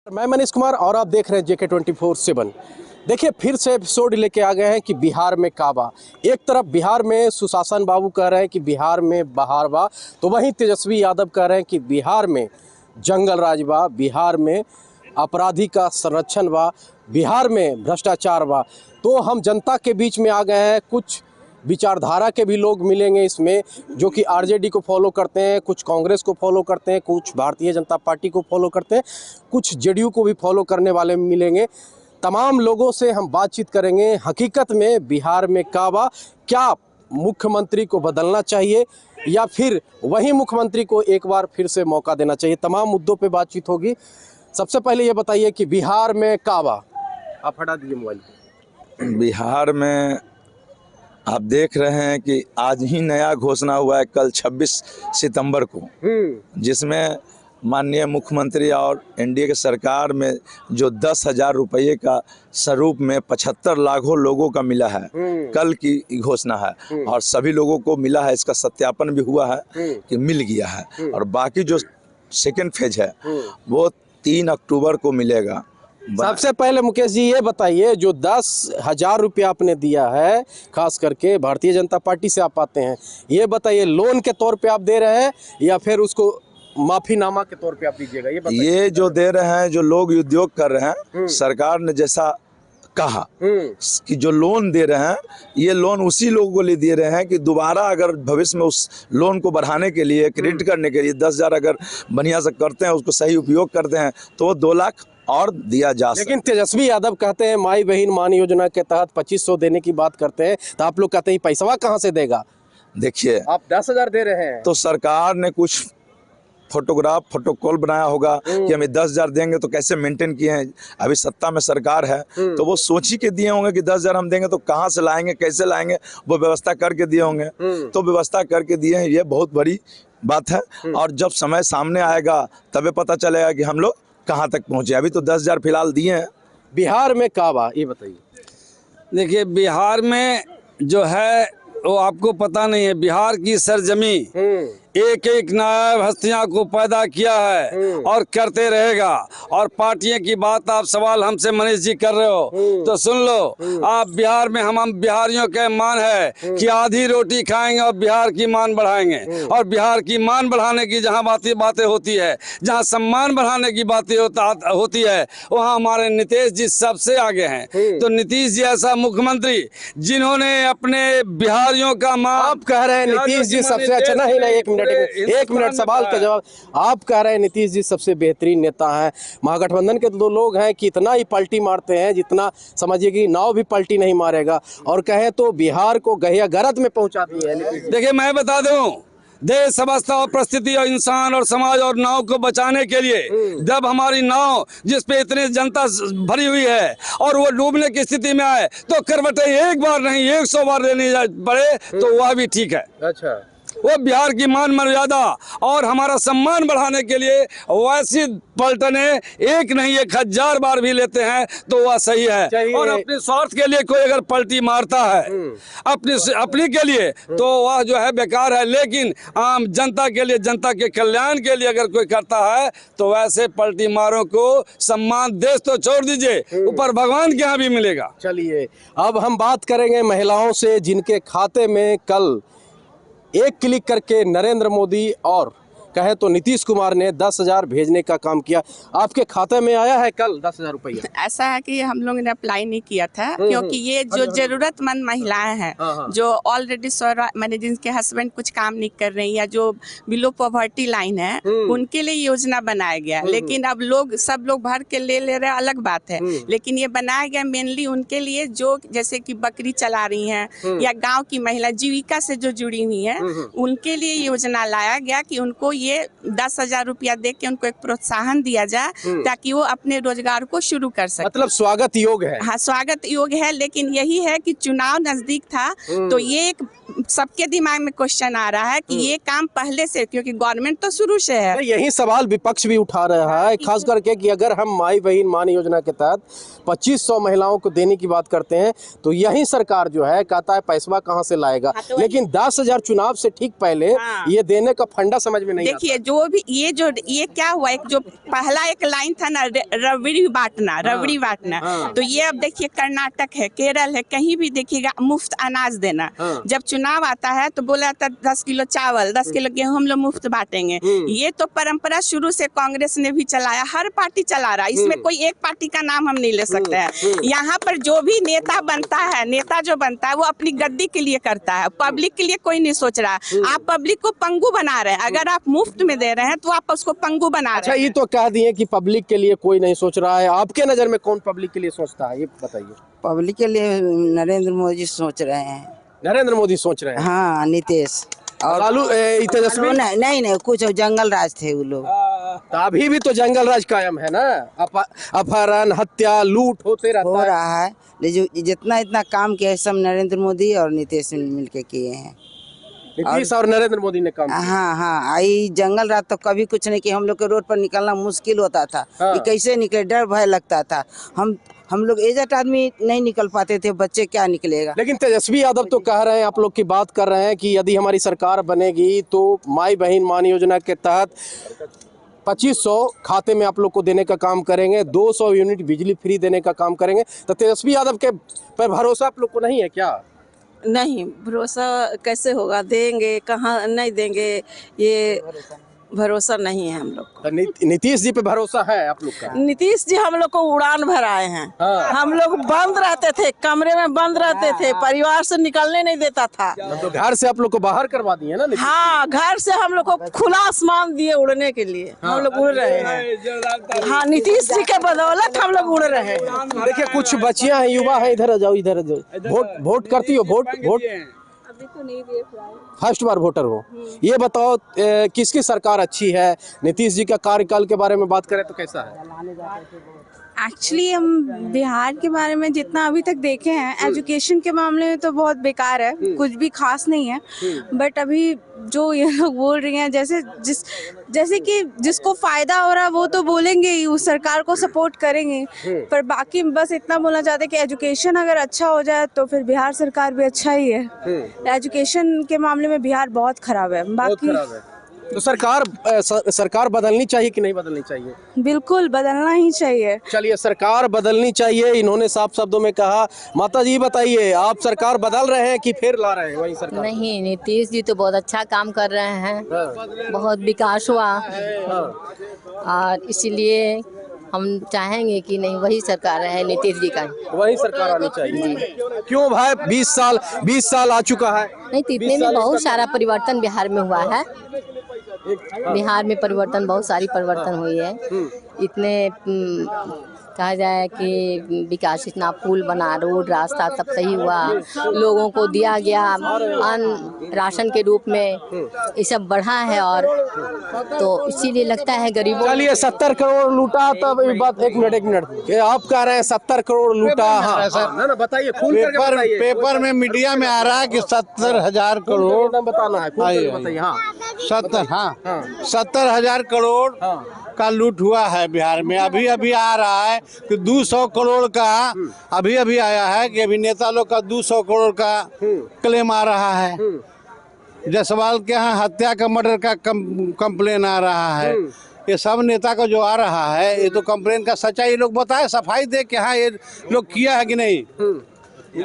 मैं मनीष कुमार और आप देख रहे हैं JK 24/7। देखिए फिर से एपिसोड लेके आ गए हैं कि बिहार में काबा। एक तरफ बिहार में सुशासन बाबू कह रहे हैं कि बिहार में बहार बा, तो वहीं तेजस्वी यादव कह रहे हैं कि बिहार में जंगल राज बा, बिहार में अपराधी का संरक्षण बा, बिहार में भ्रष्टाचार बा। तो हम जनता के बीच में आ गए हैं। कुछ विचारधारा के भी लोग मिलेंगे इसमें, जो कि आरजेडी को फॉलो करते हैं, कुछ कांग्रेस को फॉलो करते हैं, कुछ भारतीय जनता पार्टी को फॉलो करते हैं, कुछ जेडीयू को भी फॉलो करने वाले मिलेंगे। तमाम लोगों से हम बातचीत करेंगे। हकीकत में बिहार में काबा, क्या मुख्यमंत्री को बदलना चाहिए या फिर वही मुख्यमंत्री को एक बार फिर से मौका देना चाहिए, तमाम मुद्दों पे बातचीत होगी। सबसे पहले ये बताइए कि बिहार में काबा, आप हटा दीजिए मोबाइल। बिहार में आप देख रहे हैं कि आज ही नया घोषणा हुआ है कल 26 सितंबर को, जिसमें माननीय मुख्यमंत्री और एनडीए के सरकार में जो 10,000 रुपये का स्वरूप में 75 लाखों लोगों का मिला है, कल की घोषणा है और सभी लोगों को मिला है। इसका सत्यापन भी हुआ है कि मिल गया है और बाकी जो सेकेंड फेज है वो 3 अक्टूबर को मिलेगा। सबसे पहले मुकेश जी ये बताइए, जो 10,000 रुपया आपने दिया है, खास करके भारतीय जनता पार्टी से आप आते हैं, ये बताइए लोन के तौर पे आप दे रहे हैं या फिर उसको माफीनामा के तौर पे आप दीजिएगा, ये बताइए। ये जो दे रहे हैं, जो लोग उद्योग कर रहे हैं, सरकार ने जैसा कहा कि जो लोन दे रहे हैं, ये लोन उसी लोगों को लिए दे रहे हैं कि दोबारा अगर भविष्य में उस लोन को बढ़ाने के लिए, क्रेडिट करने के लिए 10,000 अगर बढ़िया से करते हैं, उसको सही उपयोग करते हैं तो वो 2 लाख और दिया जा सकता है। लेकिन तेजस्वी यादव कहते हैं माई बहन मान योजना के तहत 2500 देने की बात करते हैं, तो आप लोग कहते हैं पैसा कहाँ से देगा? देखिए, आप 10,000 दे रहे हैं तो सरकार ने कुछ फोटोकॉल बनाया होगा कि हमें 10,000 देंगे तो कैसे मेंटेन किए हैं। अभी सत्ता में सरकार है तो वो सोच ही के दिए होंगे कि 10,000 हम देंगे तो कहाँ से लाएंगे, कैसे लाएंगे, वो व्यवस्था करके दिए होंगे। तो व्यवस्था करके दिए हैं, ये बहुत बड़ी बात है। और जब समय सामने आएगा तभी पता चलेगा कि हम लोग कहाँ तक पहुँचे। अभी तो 10,000 फिलहाल दिए हैं। बिहार में काबा, ये बताइए। देखिए, बिहार में जो है वो आपको पता नहीं है, बिहार की सरजमी एक एक नायाब हस्तियां को पैदा किया है और करते रहेगा। और पार्टियों की बात आप सवाल हमसे मनीष जी कर रहे हो तो सुन लो, आप बिहार में हम बिहारियों का मान है कि आधी रोटी खाएंगे और बिहार की मान बढ़ाएंगे। और बिहार की मान बढ़ाने की जहां बातें होती है, जहां सम्मान बढ़ाने की बातें होती है, वहां हमारे नीतीश जी सबसे आगे हैं। तो नीतीश जी ऐसा मुख्यमंत्री जिन्होंने अपने बिहारियों का मान, आप कह रहे हैं नीतीश जी सबसे अच्छा, नहीं एक मिनट सवाल का जवाब। आप कह रहे हैं नीतीश जी सबसे बेहतरीन नेता हैं, महागठबंधन के 2 लोग हैं कि इतना ही पलटी मारते हैं जितना समझिए कि नाव भी पलटी नहीं मारेगा, और कहें तो बिहार को गहिया गरत में पहुंचा दी है। देखिए, मैं बता दूं, देश, अवस्था और परिस्थिति और इंसान और समाज और नाव को बचाने के लिए जब हमारी नाव जिस पे इतनी जनता भरी हुई है और वो डूबने की स्थिति में आए तो करवटें एक बार नहीं 100 बार लेनी पड़े तो वह भी ठीक है। अच्छा, वो बिहार की मान मर्यादा और हमारा सम्मान बढ़ाने के लिए वैसी पलटने एक नहीं 1,000 बार भी लेते हैं तो वह सही है। और अपने स्वार्थ के लिए कोई अगर पलटी मारता है अपनी के लिए तो वह जो है बेकार है। लेकिन आम जनता के लिए, जनता के कल्याण के लिए अगर कोई करता है तो वैसे पलटी मारों को सम्मान, देश तो छोड़ दीजिए, ऊपर भगवान के यहाँ भी मिलेगा। चलिए अब हम बात करेंगे महिलाओं से, जिनके खाते में कल एक क्लिक करके नरेंद्र मोदी और कहे तो नीतीश कुमार ने 10,000 भेजने का काम किया। आपके खाते में आया है कल 10,000 रुपया? ऐसा है कि हम लोगों ने अप्लाई नहीं किया था क्योंकि ये जो जरूरतमंद महिलाएं हैं जो ऑलरेडी मैंने जिनके हस्बैंड कुछ काम नहीं कर रही या जो बिलो पॉवर्टी लाइन है उनके लिए योजना बनाया गया। लेकिन अब सब लोग भर के ले रहे हैं, अलग बात है। लेकिन ये बनाया गया मेनली उनके लिए जो जैसे कि बकरी चला रही हैं या गाँव की महिला जीविका से जो जुड़ी हुई है, उनके लिए योजना लाया गया कि उनको ये 10,000 रुपया दे के उनको एक प्रोत्साहन दिया जाए ताकि वो अपने रोजगार को शुरू कर सके। मतलब स्वागत योग है। हाँ, स्वागत योग है। लेकिन यही है कि चुनाव नजदीक था तो ये एक सबके दिमाग में क्वेश्चन आ रहा है कि ये काम पहले से, क्योंकि गवर्नमेंट तो शुरू से है। यही सवाल विपक्ष भी उठा रहा है, खास करके कि अगर हम माई बहन मान योजना के तहत 2500 महिलाओं को देने की बात करते हैं तो यही सरकार जो है कहता है पैसा कहां से लाएगा, लेकिन 10,000 चुनाव से ठीक पहले ये देने का फंडा समझ में नहीं आता। देखिए जो भी ये क्या हुआ, एक जो पहला एक लाइन था ना, रबड़ी बांटना, तो ये अब देखिए कर्नाटक है, केरल है, कहीं भी देखिएगा मुफ्त अनाज देना। जब चुनाव आता है तो बोला था 10 किलो चावल, 10 किलो गेहूं हम लोग मुफ्त बांटेंगे। ये तो परंपरा शुरू से कांग्रेस ने भी चलाया, हर पार्टी चला रहा है, इसमें कोई एक पार्टी का नाम हम नहीं ले सकते हैं। यहाँ पर जो भी नेता बनता है, नेता जो बनता है वो अपनी गद्दी के लिए करता है, पब्लिक के लिए कोई नहीं सोच रहा। आप पब्लिक को पंगु बना रहे हैं, अगर आप मुफ्त में दे रहे हैं तो आप उसको पंगु बना रहे हैं। अच्छा, ये तो कह दिए कि पब्लिक के लिए कोई नहीं सोच रहा है, आपके नजर में कौन पब्लिक के लिए सोचता है, ये बताइए। पब्लिक के लिए नरेंद्र मोदी सोच रहे हैं। नरेंद्र मोदी सोच रहे हैं। हाँ, नीतीश और लालू तेजस्वी नहीं कुछ जंगल राज थे वो लोग। तो अभी भी तो जंगल राज कायम है ना, अपहरण, हत्या, लूट होते हो रहता है। रहा है, लेकिन जितना इतना काम किया है सब नरेंद्र मोदी और नीतीश मिलके किए हैं। नीतीश और नरेंद्र मोदी ने काम किया। हाँ, आई जंगल राज तो कभी कुछ नहीं किया। हम लोग के रोड पर निकलना मुश्किल होता था, हाँ। कि कैसे निकले, डर भय लगता था। हम लोग एजेड आदमी नहीं निकल पाते थे, बच्चे क्या निकलेगा। लेकिन तेजस्वी यादव तो कह रहे हैं, आप लोग की बात कर रहे हैं कि यदि हमारी सरकार बनेगी तो माई बहन मान योजना के तहत 2500 खाते में आप लोग को देने का काम करेंगे, 200 यूनिट बिजली फ्री देने का काम करेंगे। तो तेजस्वी यादव के पर भरोसा आप लोग को नहीं है क्या? नहीं, भरोसा कैसे होगा, देंगे कहाँ, नहीं देंगे, ये भरोसा नहीं है हम लोग को। नीतीश जी पे भरोसा है आप लोग का? नीतीश जी हम लोग को उड़ान भराए हैं। हाँ। हम लोग बंद रहते थे, कमरे में बंद रहते थे, परिवार से निकलने नहीं देता था। तो घर से आप लोग को बाहर करवा दिए ना नीतीश? हाँ, घर से हम लोग को खुला आसमान दिए उड़ने के लिए। हम लोग उड़ रहे हैं। हाँ, नीतीश जी के बदौलत हम लोग उड़ रहे हैं। देखिए कुछ बच्चियां हैं, युवा हैं, इधर आ जाओ, इधर आ जाओ। वोट करती हो? वोट तो नहीं दे फर्स्ट बार वोटर हो। ये बताओ किसकी सरकार अच्छी है? नीतीश जी का कार्यकाल के बारे में बात करें तो कैसा है? एक्चुअली हम बिहार के बारे में जितना अभी तक देखे हैं, एजुकेशन के मामले में तो बहुत बेकार है, कुछ भी खास नहीं है। बट अभी जो ये लोग बोल रही हैं, जैसे कि जिसको फायदा हो रहा है वो तो बोलेंगे ही, उस सरकार को सपोर्ट करेंगे। पर बाकी बस इतना बोलना चाहते हैं कि एजुकेशन अगर अच्छा हो जाए तो फिर बिहार सरकार भी अच्छा ही है। एजुकेशन के मामले में बिहार बहुत खराब है। बाकी तो सरकार बदलनी चाहिए कि नहीं बदलनी चाहिए? बिल्कुल बदलना ही चाहिए। चलिए, सरकार बदलनी चाहिए, इन्होंने साफ शब्दों में कहा। माता जी बताइए, आप सरकार बदल रहे हैं कि फिर ला रहे हैं वही सरकार? नहीं, नीतीश जी तो बहुत अच्छा काम कर रहे हैं। बहुत विकास हुआ और इसीलिए हम चाहेंगे कि नहीं वही सरकार है, नीतीश जी का वही सरकार आनी चाहिए। क्यों भाई? 20 साल आ चुका है। नहीं, तो इतने में बहुत सारा परिवर्तन बिहार में हुआ है। बिहार में परिवर्तन, बहुत सारी परिवर्तन हुई है। इतने कहा जाए कि विकास, इतना पुल बना, रोड रास्ता सब सही हुआ, लोगों को दिया गया अन्न राशन के रूप में, ये सब बढ़ा है। और तो इसीलिए लगता है गरीबों। चलिए, 70 करोड़ लूटा, तब बात एक मिनट आप कह रहे हैं 70 करोड़ लूटा? हाँ, ना बताइए, पेपर में मीडिया में आ रहा है कि 70,000 करोड़ बताना है, बताइए। हाँ, 70,000 करोड़ का लूट हुआ है बिहार में। अभी आ रहा है कि 200 करोड़ का अभी आया है कि अभिनेता लोग का 200 करोड़ का क्लेम आ रहा है। जायसवाल के यहाँ हत्या का, मर्डर का कंप्लेन आ रहा है। ये सब नेता का जो आ रहा है, ये तो कंप्लेन का सच्चाई लोग बताए, सफाई दे के हाँ ये लोग किया है कि नहीं,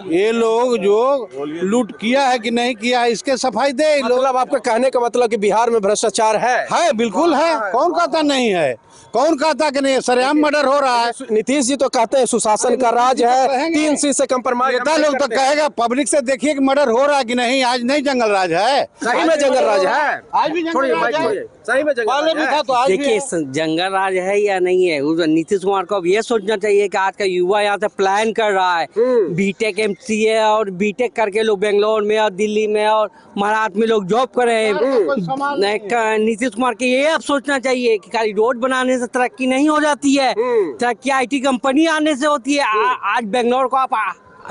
ये लोग जो लूट किया है कि नहीं किया है, इसके सफाई दे। मतलब आपका कहने का मतलब कि बिहार में भ्रष्टाचार है? बिल्कुल है। कौन कहता नहीं है? कौन कहता कि नहीं? सरेआम मर्डर हो रहा है। नीतीश जी तो कहते हैं सुशासन का राज है, 3 सीट से कंप्रोमाइज। नेता लोग तो कहेगा पब्लिक से देखिए कि मर्डर हो रहा है कि नहीं। आज नहीं जंगल राज है, सही में जंगल राज है। आज भी जंगल राज है, सही में जंगल राज है। तो आज देखिए, जंगल राज है या नहीं है, नीतीश कुमार को अब ये सोचना चाहिए कि आज का युवा यहाँ से प्लान कर रहा है। बीटेक MCA और बीटेक करके लोग बेंगलोर में और दिल्ली में और महाराष्ट्र में लोग जॉब कर रहे हैं। नीतीश कुमार के ये अब सोचना चाहिए कि खाली रोड बनाने से तरक्की नहीं हो जाती है, तरक्की IT कंपनी आने से होती है। आज बेंगलोर को आप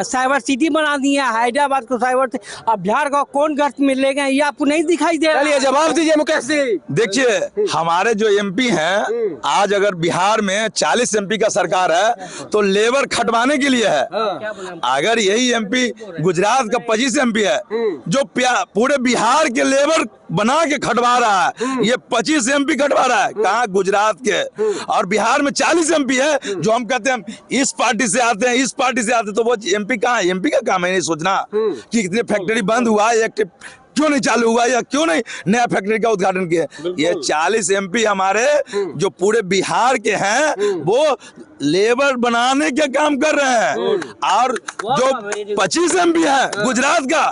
साइबर सिटी बना दिए हैं, हैदराबाद को साइबर से। अब बिहार का कौन गर्त में ले गए ये आपको नहीं दिखाई दे रहा? चलिए जवाब दीजिए मुकेश जी। देखिए हमारे जो एमपी हैं, आज अगर बिहार में 40 एमपी का सरकार है तो लेबर खटवाने के लिए है। अगर यही एमपी गुजरात का 25 एमपी है जो पूरे बिहार के लेबर बना के खटवा रहा है, ये 25 एमपी खटवा रहा है। कहाँ गुजरात के, और बिहार में 40 एमपी है जो हम कहते हैं हम इस पार्टी से आते हैं, इस पार्टी से आते हैं, तो वो एमपी कहाँ है? एमपी का काम है नहीं सोचना कि कितने फैक्ट्री बंद हुआ है, क्यों नहीं चालू हुआ या क्यों नहीं नया फैक्ट्री का उद्घाटन किया। ये 40 एमपी हमारे जो पूरे बिहार के हैं वो लेबर बनाने का काम कर रहे हैं, और जो 25 एमपी है गुजरात का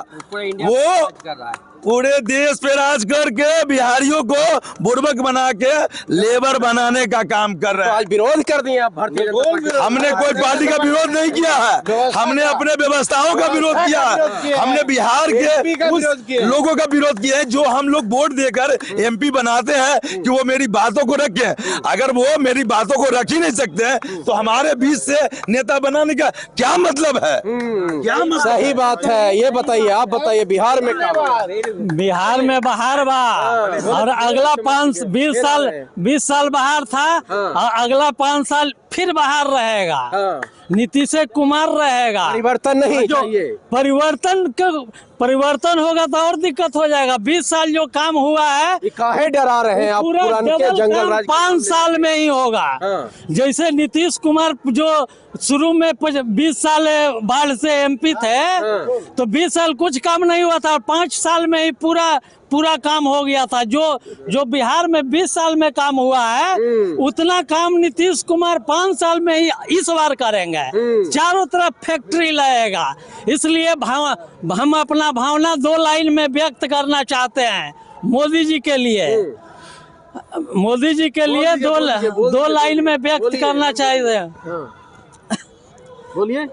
वो पूरे देश पे राज करके बिहारियों को बुर्बक बना के लेबर बनाने का काम कर रहे हैं। आज विरोध कर दिए आप भारतीय जनता पार्टी। हमने कोई पार्टी का विरोध नहीं किया है, हमने अपने व्यवस्थाओं का विरोध किया है। हमने बिहार के उस लोगों का विरोध किया है जो हम लोग वोट देकर एमपी बनाते हैं कि वो मेरी बातों को रखें। अगर वो मेरी बातों को रख ही नहीं सकते तो हमारे बीच से नेता बनाने का क्या मतलब है? क्या मतलब? सही बात है, ये बताइए, आप बताइए बिहार में क्या? बिहार में बाहर बा और अगला 20 साल बाहर था और अगला 5 साल फिर बाहर रहेगा। नीतीश कुमार रहेगा। परिवर्तन नहीं चाहिए। परिवर्तन होगा तो और दिक्कत हो जाएगा। 20 साल जो काम हुआ है काहे डरा रहे हैं आप? पुराने के जंगल राज 5 साल में ही होगा। जैसे नीतीश कुमार जो शुरू में 20 साल बाढ़ से एमपी थे तो 20 साल कुछ काम नहीं हुआ था, 5 साल में ही पूरा काम हो गया था। जो बिहार में 20 साल में काम हुआ है उतना काम नीतीश कुमार 5 साल में ही इस बार करेंगे। चारों तरफ फैक्ट्री लगेगा। इसलिए हम अपना भावना 2 लाइन में व्यक्त करना चाहते हैं मोदी जी के लिए। मोदी जी के लिए दो लाइन में व्यक्त करना चाहिए। बोलिए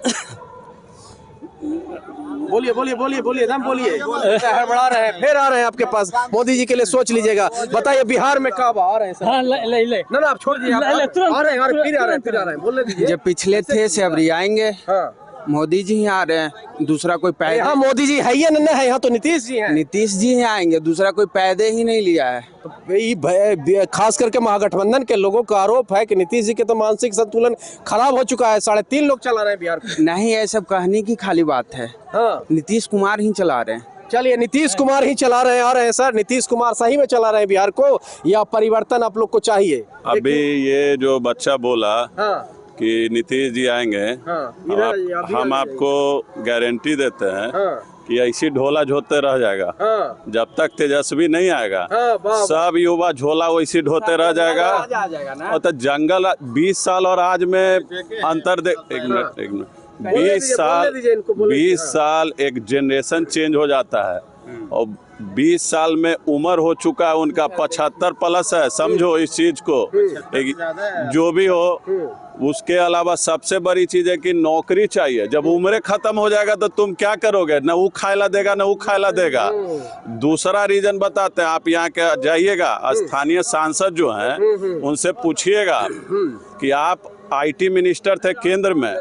दम बोलिए। हड़बड़ा रहे हैं, फिर आ रहे हैं आपके पास। मोदी जी के लिए सोच लीजिएगा। बताइए बिहार में कब आ रहे हैं सर? हाँ, ले। ना आप छोड़ दीजिए, आ रहे हैं बोलने दीजिए। जो पिछले थे से अब आएंगे। मोदी जी ही आ रहे हैं, दूसरा कोई पैदे। यहाँ मोदी जी है या नहीं है? यहाँ तो नीतीश जी हैं। नीतीश जी ही आएंगे, दूसरा कोई पैदे ही नहीं लिया है। तो खास करके महागठबंधन के लोगों का आरोप है कि नीतीश जी के तो मानसिक संतुलन खराब हो चुका है। 3.5 लोग चला रहे हैं बिहार को। नहीं, ये सब कहने की खाली बात है। नीतीश कुमार ही चला रहे हैं। चलिए नीतीश कुमार ही चला रहे हैं। आ रहे हैं सर, नीतीश कुमार सही में चला रहे हैं बिहार को या परिवर्तन आप लोग को चाहिए? अभी ये जो बच्चा बोला कि नीतीश जी आएंगे, हम आपको गारंटी देते हैं कि ऐसी ढोला झोते रह जाएगा। जब तक तेजस्वी नहीं आएगा सब युवा झोला वैसी ढोते रह जाएगा। और तो जंगल 20 साल और आज में अंतर एक मिनट 20 साल एक जनरेशन चेंज हो जाता है। और 20 साल में उम्र हो चुका है उनका, 75 प्लस है, समझो इस चीज को। जो भी हो, उसके अलावा सबसे बड़ी चीज है कि नौकरी चाहिए। जब उम्र खत्म हो जाएगा तो तुम क्या करोगे? न वो खायला देगा न वो खायला देगा। दूसरा रीजन बताते हैं, आप यहाँ के जाइएगा, स्थानीय सांसद जो हैं उनसे पूछिएगा कि आप IT मिनिस्टर थे केंद्र में,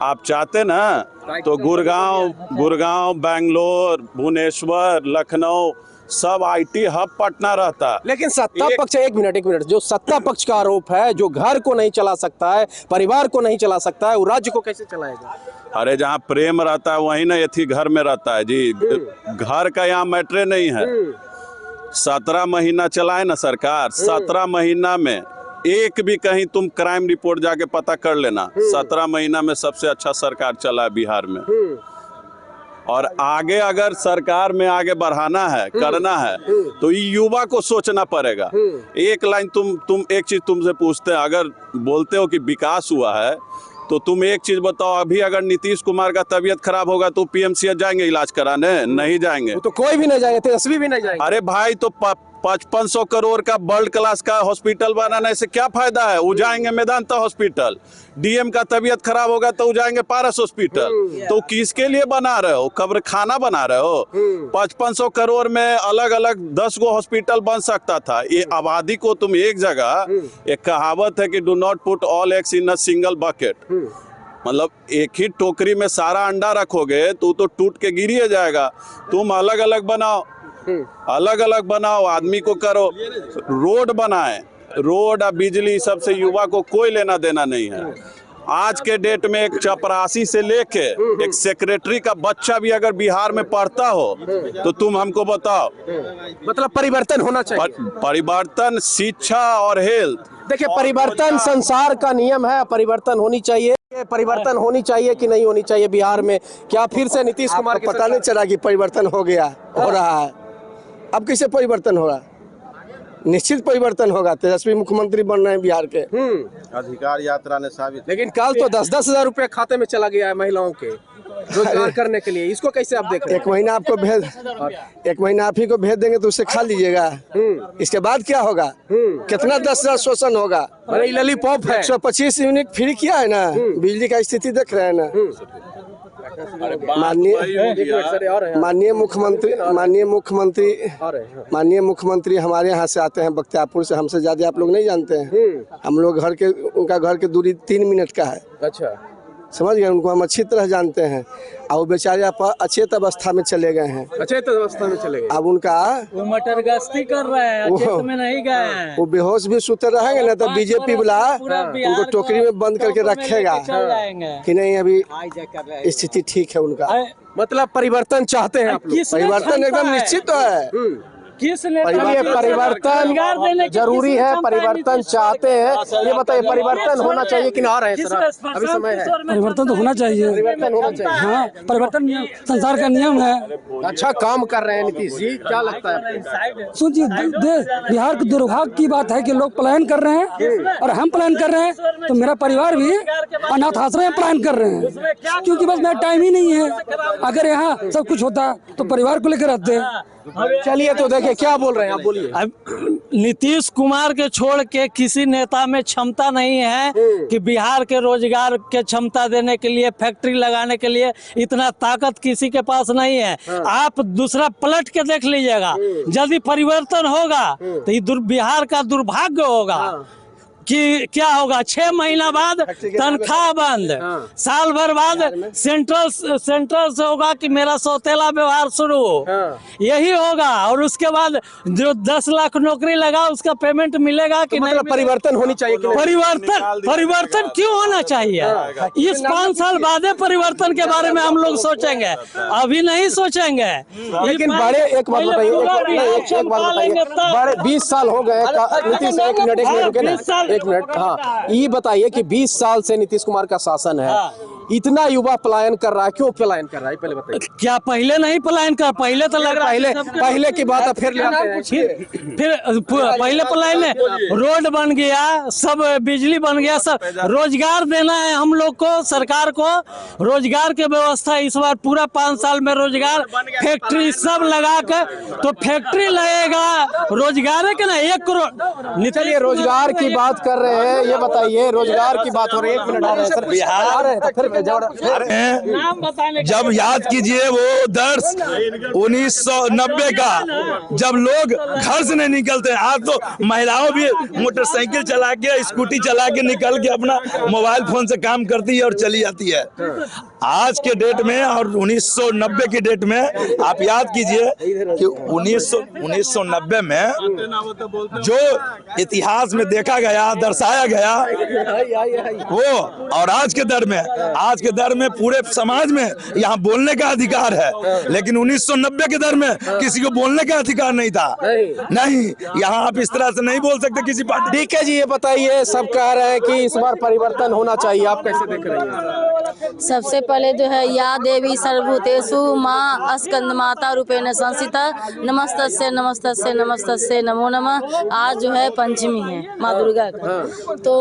आप चाहते ना तो गुड़गांव, बेंगलोर, भुवनेश्वर, लखनऊ सब IT हब पटना रहता। लेकिन सत्ता पक्ष, एक मिनट, जो सत्ता पक्ष का आरोप है, जो घर को नहीं चला सकता है, परिवार को नहीं चला सकता है, वो राज्य को कैसे चलाएगा? अरे जहाँ प्रेम रहता है वही ना यथी घर में रहता है जी। घर का यहाँ मैटर नहीं है। 17 महीना चलाए ना सरकार, 17 महीना में एक भी कहीं तुम क्राइम रिपोर्ट जाके पता कर लेना। 17 महीना में सबसे अच्छा सरकार चला है बिहार में। और आगे अगर सरकार में आगे बढ़ाना है, करना है, तो युवा को सोचना पड़ेगा। एक लाइन तुम एक चीज तुमसे पूछते हैं, अगर बोलते हो कि विकास हुआ है तो तुम एक चीज बताओ, अभी अगर नीतीश कुमार का तबीयत खराब होगा तो PMC जाएंगे इलाज कराने? नहीं जाएंगे। तो कोई भी नहीं जाएंगे, तेजस्वी भी नहीं जाएंगे। अरे भाई, तो 500 करोड़ का वर्ल्ड क्लास का हॉस्पिटल बनाने से क्या फायदा है? वो जाएंगे मेदांता हॉस्पिटल। DM का तबीयत खराब होगा तो वो जाएंगे पारस हॉस्पिटल। तो किसके लिए बना रहे हो? कब्र खाना बना रहे हो? 500 करोड़ में अलग अलग 10 गो हॉस्पिटल बन सकता था। ये आबादी को तुम एक जगह, एक कहावत है कि do not put all eggs in a single bucket. मतलब एक ही टोकरी में सारा अंडा रखोगे तो टूट के गिर ही जाएगा। तुम अलग अलग बनाओ, अलग अलग बनाओ, आदमी को करो, रोड बनाए, रोड और बिजली सबसे युवा को कोई लेना देना नहीं है। आज के डेट में एक चपरासी से लेके एक सेक्रेटरी का बच्चा भी अगर बिहार में पढ़ता हो तो तुम हमको बताओ, मतलब परिवर्तन होना चाहिए। परिवर्तन शिक्षा और हेल्थ। देखिए, परिवर्तन संसार का नियम है, परिवर्तन होनी चाहिए। परिवर्तन होनी चाहिए कि नहीं होनी चाहिए बिहार में? क्या फिर से नीतीश कुमार को पता नहीं चला कि परिवर्तन हो गया, हो रहा है? अब कैसे परिवर्तन होगा? निश्चित परिवर्तन होगा। तेजस्वी मुख्यमंत्री बन रहे हैं बिहार के। अधिकार यात्रा ने साबित। लेकिन कल तो 10-10 हजार रुपए खाते में चला गया है महिलाओं के रोजगार करने के लिए। इसको कैसे आप देख रहे हैं? एक महीना आपको एक महीना आप ही को भेज देंगे तो उससे खा लीजिएगा। इसके बाद क्या होगा? कितना 10,000 शोषण होगा? लॉलीपॉप है। 125 यूनिट फ्री किया है ना। बिजली का स्थिति देख रहे हैं ना। माननीय मुख्यमंत्री हमारे यहाँ से आते हैं, बख्तियारपुर से। हमसे ज्यादा आप लोग नहीं जानते हैं। हम लोग उनका घर के दूरी 3 मिनट का है। अच्छा, समझ गए? उनको हम अच्छी तरह जानते हैं। और वो बेचारे अचेत अवस्था में चले गए हैं। अचेत अवस्था में चले गए। अब उनका वो मटर गश्ती कर रहे हैं, अचेत में नहीं गए हैं। वो बेहोश भी सुते रहेंगे ना तो बीजेपी वाला उनको टोकरी में बंद करके रखेगा कि नहीं। अभी स्थिति ठीक है उनका। मतलब परिवर्तन चाहते हैं आप लोग? परिवर्तन एकदम निश्चित तो है। परिवर्तन जरूरी है, परिवर्तन चाहते हैं। ये बताइए, परिवर्तन होना चाहिए कि ना रहे? अभी समय है। परिवर्तन तो होना चाहिए। परिवर्तन होना चाहिए। हाँ, परिवर्तन संसार का नियम है। अच्छा काम कर रहे हैं नीतीश जी, क्या लगता है? सोचिए, बिहार के दुर्भाग्य की बात है कि लोग पलायन कर रहे हैं और हम पलायन कर रहे हैं, तो मेरा परिवार भी अनाथ आश्रय में पलायन कर रहे हैं। क्योंकि बस मेरा टाइम ही नहीं है। अगर यहाँ सब कुछ होता तो परिवार को लेकर रहते। चलिए, तो देखिए क्या बोल रहे हैं आप, बोलिए। अब नीतीश कुमार के छोड़ के किसी नेता में क्षमता नहीं है कि बिहार के रोजगार के क्षमता देने के लिए, फैक्ट्री लगाने के लिए इतना ताकत किसी के पास नहीं है। आप दूसरा पलट के देख लीजिएगा। यदि परिवर्तन होगा तो ये बिहार का दुर्भाग्य होगा कि क्या होगा। 6 महीना बाद तनख्वाह बंद, साल भर बाद सेंट्रल से होगा कि मेरा सौतेला व्यवहार शुरू, यही होगा। और उसके बाद जो 10 लाख नौकरी लगा उसका पेमेंट मिलेगा कि मतलब परिवर्तन होनी चाहिए कि परिवर्तन क्यों होना चाहिए? इस 5 साल बाद परिवर्तन के बारे में हम लोग सोचेंगे, अभी नहीं सोचेंगे। लेकिन बड़े एक बात बताइए, बड़े 20 साल हो गए नीतीश। एक मिनट, हाँ, ये बताइए कि 20 साल से नीतीश कुमार का शासन है। इतना युवा पलायन कर रहा है, क्यों पलायन कर रहा है? पहले बताइए। क्या पहले नहीं पलायन कर? पहले तो लग रहा है पहले की बात है, फिर पहले पलायन, रोड बन गया, सब बिजली बन गया, सब रोजगार देना है हम लोग को, सरकार को रोजगार की व्यवस्था इस बार पूरा 5 साल में रोजगार, फैक्ट्री सब लगा कर, तो फैक्ट्री लगेगा, रोजगार है कि ना। 1 करोड़। चलिए, रोजगार की बात कर रहे हैं, ये बताइए, रोजगार की बात हो रही है। 1 मिनट आ रहे हैं सर, बिहार जब याद कीजिए वो दर्श 1990 का, जब लोग घर से नहीं निकलते। आज तो महिलाओं भी मोटरसाइकिल चला के, स्कूटी चला के निकल के अपना मोबाइल फोन से काम करती है और चली जाती है। आज के डेट में और 1990 की डेट में आप याद कीजिए कि 1990 में जो इतिहास में देखा गया, दर्शाया गया वो, और आज के दर में पूरे समाज में यहाँ बोलने का अधिकार है। लेकिन 1990 के दर में किसी को बोलने का अधिकार नहीं था। नहीं, यहाँ आप इस तरह से नहीं बोल सकते किसी पार्टी। ठीक है जी, ये बताइए, सब कह रहे हैं कि इस बार परिवर्तन होना चाहिए, आप कैसे देख रहे हैं? सबसे पहले जो है, या देवी सर्वभूतेषु माँ स्कंद माता रूपेण संस्थिता, नमस्तस्यै नमस्तस्यै नमस्तस्यै नमो नमः। आज जो है पंचमी है माँ दुर्गा का, तो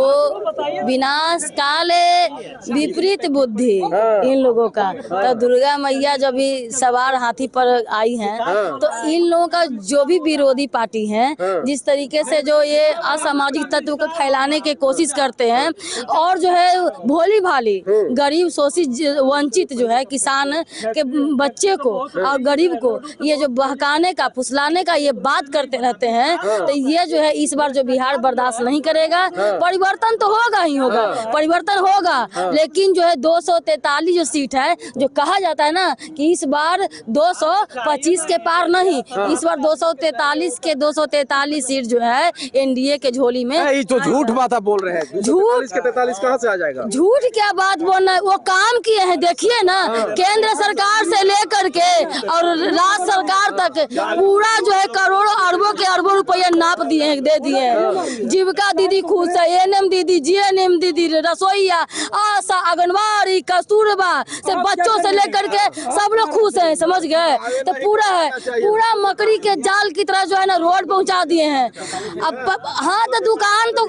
विनाश काले विपरीत बुद्धि इन लोगों का। तो दुर्गा मैया जब भी सवार हाथी पर आई हैं, तो इन लोगों का जो भी विरोधी पार्टी हैं, जिस तरीके से जो ये असामाजिक तत्व को फैलाने की कोशिश करते हैं, और जो है भोली भाली गरीब शोषित वंचित जो है किसान के बच्चे को और गरीब को ये जो बहकाने का फुसलाने का ये बात करते रहते हैं, तो ये जो है इस बार जो बिहार बर्दाश्त नहीं करेगा। परिवर्तन तो होगा ही होगा, परिवर्तन होगा, लेकिन जो है 243 जो सीट है, जो कहा जाता है ना कि इस बार 225 के पार नहीं, इस बार 243 के 243 सीट जो है एनडीए के झोली में। ये तो झूठ बात आप बोल रहे हैं, झूठ 43 कहाँ से आ जाएगा? झूठ क्या बात बोलना है, वो काम किए हैं, देखिए ना, केंद्र सरकार से लेकर के और राज्य सरकार तक पूरा जो है करोड़ों अरबों रुपया नाप दिए हैं, दे दिए हैं। जीविका दीदी खुश है, एएनएम दीदी, जीएनएम दीदी, रसोईया, आशा, आंगनबाड़ी, कस्तूरबा से बच्चों से लेकर के सब लोग खुश हैं, समझ गए? तो पूरा है, पूरा मकड़ी के जाल की तरह जो है ना रोड पहुंचा दिए हैं। अब हाँ, तो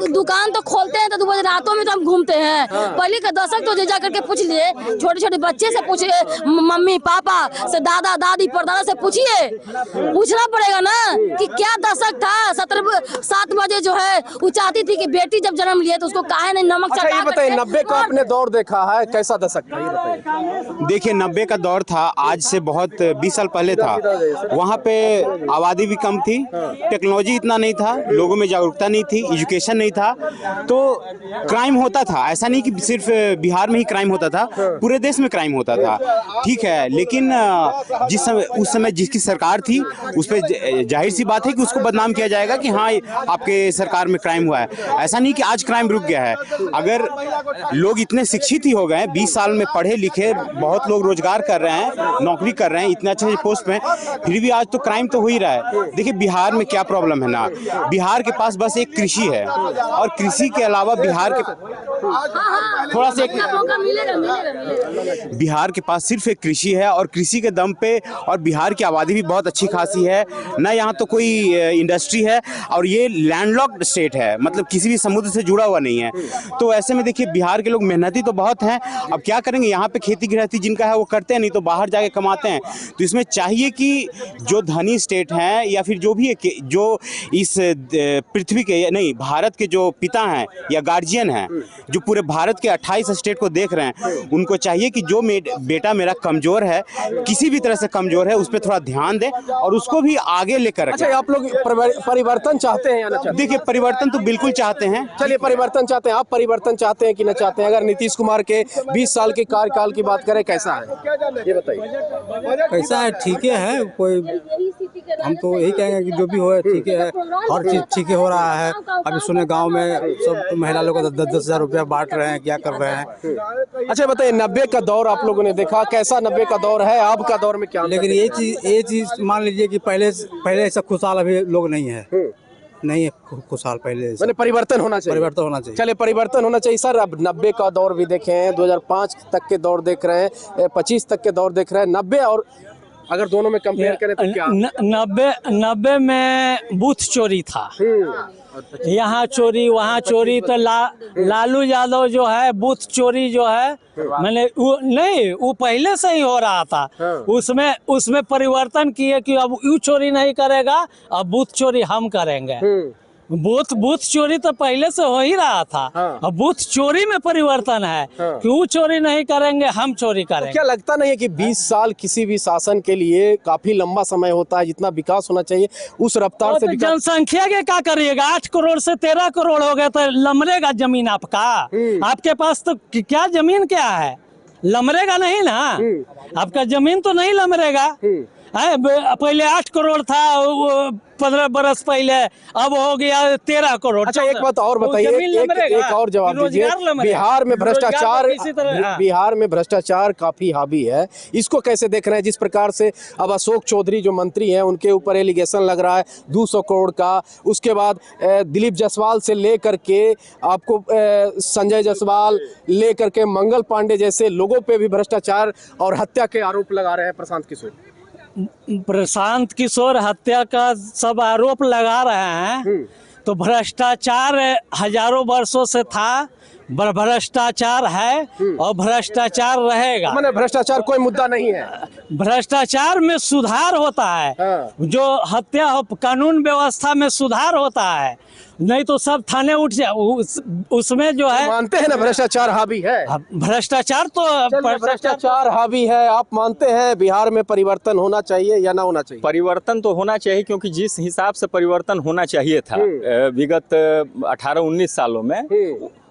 दुकान तो खोलते हैं तो 2 बजे रातों में तो हम घूमते हैं। पहले का दशक तो जा करके पूछ लिए, छोटे छोटे बच्चे से पूछिए, मम्मी पापा से, दादा दादी परदादा से पूछिए, पूछना पड़ेगा ना कि क्या दशक था। 7 बजे जो है वो चाहती थी कि बेटी जब जन्म लिए तो उसको काहे नहीं नमक अच्छा, ये बताइए 90 का आपने दौर देखा है, कैसा दशक था ये बताइए? देखिए 90 का दौर था, आज से बहुत 20 साल पहले था। वहाँ पे आबादी भी कम थी, टेक्नोलॉजी इतना नहीं था, लोगों में जागरूकता नहीं थी, एजुकेशन नहीं था, तो क्राइम होता था। ऐसा नहीं कि सिर्फ बिहार में ही क्राइम होता था, पूरे देश में क्राइम होता था, ठीक है। लेकिन उस समय जिसकी सरकार थी उस पर जाहिर सी बात है कि उसको बदनाम किया जाएगा कि हाँ आपके सरकार में क्राइम हुआ है। ऐसा नहीं कि आज क्राइम रुक गया है। अगर लोग इतने शिक्षित ही हो गए, 20 साल में पढ़े लिखे, बहुत लोग रोजगार कर रहे हैं, नौकरी कर रहे हैं, इतने अच्छे पोस्ट पे, फिर भी आज तो क्राइम तो हो ही रहा है। देखिए बिहार में क्या प्रॉब्लम है ना, बिहार के पास बस एक कृषि है, और कृषि के अलावा बिहार के थोड़ा सा बिहार के पास सिर्फ एक कृषि है, और कृषि के दम पे, और बिहार की आबादी भी बहुत अच्छी खासी है ना, यहाँ तो कोई इंडस्ट्री है, और ये लैंडलॉक्ड स्टेट है, मतलब किसी भी समुद्र से जुड़ा हुआ नहीं है। तो ऐसे में देखिए बिहार के लोग मेहनती तो बहुत हैं, अब क्या करेंगे, यहाँ पे खेती गृहस्थी जिनका है वो करते हैं, नहीं तो बाहर जाके कमाते हैं। तो इसमें चाहिए कि जो धनी स्टेट हैं या फिर जो भी है, जो इस पृथ्वी के नहीं भारत के जो पिता हैं या गार्जियन हैं, जो पूरे भारत के 28 स्टेट को देख रहे हैं, उनको चाहिए कि जो बेटा मेरा कमजोर है, किसी भी तरह से कमजोर है, उस पर थोड़ा ध्यान दें और उसको भी आगे लेकर रखें। अच्छा, आप लोग परिवर्तन चाहते हैं या ना चाहते हैं? देखिए परिवर्तन तो बिल्कुल चाहते हैं। चलिए, परिवर्तन चाहते हैं, आप परिवर्तन चाहते हैं कि ना चाहते हैं? अगर नीतीश कुमार के 20 साल के कार्यकाल की बात करें, कैसा है ये बताइए? कैसा है, ठीक है, कोई हम तो यही कहेंगे कि जो भी हो ठीक है, हर चीज ठीक हो रहा है। अभी सुने गांव में सब महिला लोग 10-10 हज़ार रुपया बांट रहे हैं, क्या कर रहे हैं। अच्छा बताइए, 90 का दौर आप लोगों ने देखा, कैसा 90 का दौर है, अब का दौर में क्या? लेकिन ये चीज मान लीजिए कि पहले ऐसा खुशहाल अभी लोग नहीं है, नहीं है खुशहाल पहले। मैंने परिवर्तन होना चाहिए, परिवर्तन होना चाहिए। चलिए, परिवर्तन होना चाहिए सर। अब 90 का दौर भी देखे हैं, 2005 तक के दौर देख रहे हैं, 25 तक के दौर देख रहे हैं, 90 और अगर दोनों में कंपेयर करें तो क्या? 90 में बूथ चोरी था, यहाँ चोरी वहाँ चोरी, तो लालू यादव जो है बूथ चोरी जो है, मैंने वो पहले से ही हो रहा था। उसमें परिवर्तन किए कि अब यू चोरी नहीं करेगा, अब बूथ चोरी हम करेंगे। बूथ चोरी तो पहले से हो ही रहा था, अब बूथ चोरी में परिवर्तन है कि वो चोरी नहीं करेंगे, हम चोरी करेंगे। तो क्या लगता नहीं है कि 20 साल किसी भी शासन के लिए काफी लंबा समय होता है? जितना विकास होना चाहिए उस रफ्तार से जनसंख्या के क्या करिएगा, 8 करोड़ से 13 करोड़ हो गए, तो लमरेगा जमीन आपका? आपके पास तो क्या जमीन क्या है, लमरेगा नहीं ना, आपका जमीन तो नहीं लमरेगा। पहले 8 करोड़ था 15 बरस पहले, अब हो गया 13 करोड़। अच्छा, एक बात और बताइए, एक और जवाब दीजिए। बिहार में भ्रष्टाचार काफी हावी है, इसको कैसे देख रहे हैं? जिस प्रकार से अब अशोक चौधरी जो मंत्री हैं उनके ऊपर एलिगेशन लग रहा है 200 करोड़ का, उसके बाद दिलीप जायसवाल से लेकर के आपको संजय जायसवाल लेकर के मंगल पांडे जैसे लोगों पे भी भ्रष्टाचार और हत्या के आरोप लगा रहे हैं प्रशांत किशोर हत्या का सब आरोप लगा रहे हैं। तो भ्रष्टाचार हजारों वर्षों से था, भ्रष्टाचार है और भ्रष्टाचार रहेगा। मैंने भ्रष्टाचार कोई मुद्दा नहीं है, भ्रष्टाचार में सुधार होता है, जो हत्या कानून व्यवस्था में सुधार होता है, नहीं तो सब थाने उठ जाए। उसमें जो है मानते हैं ना भ्रष्टाचार हावी है, भ्रष्टाचार तो भ्रष्टाचार हावी है। आप मानते हैं बिहार में परिवर्तन होना चाहिए या ना होना चाहिए? परिवर्तन तो होना चाहिए, क्योंकि जिस हिसाब से परिवर्तन होना चाहिए था विगत 18-19 सालों में,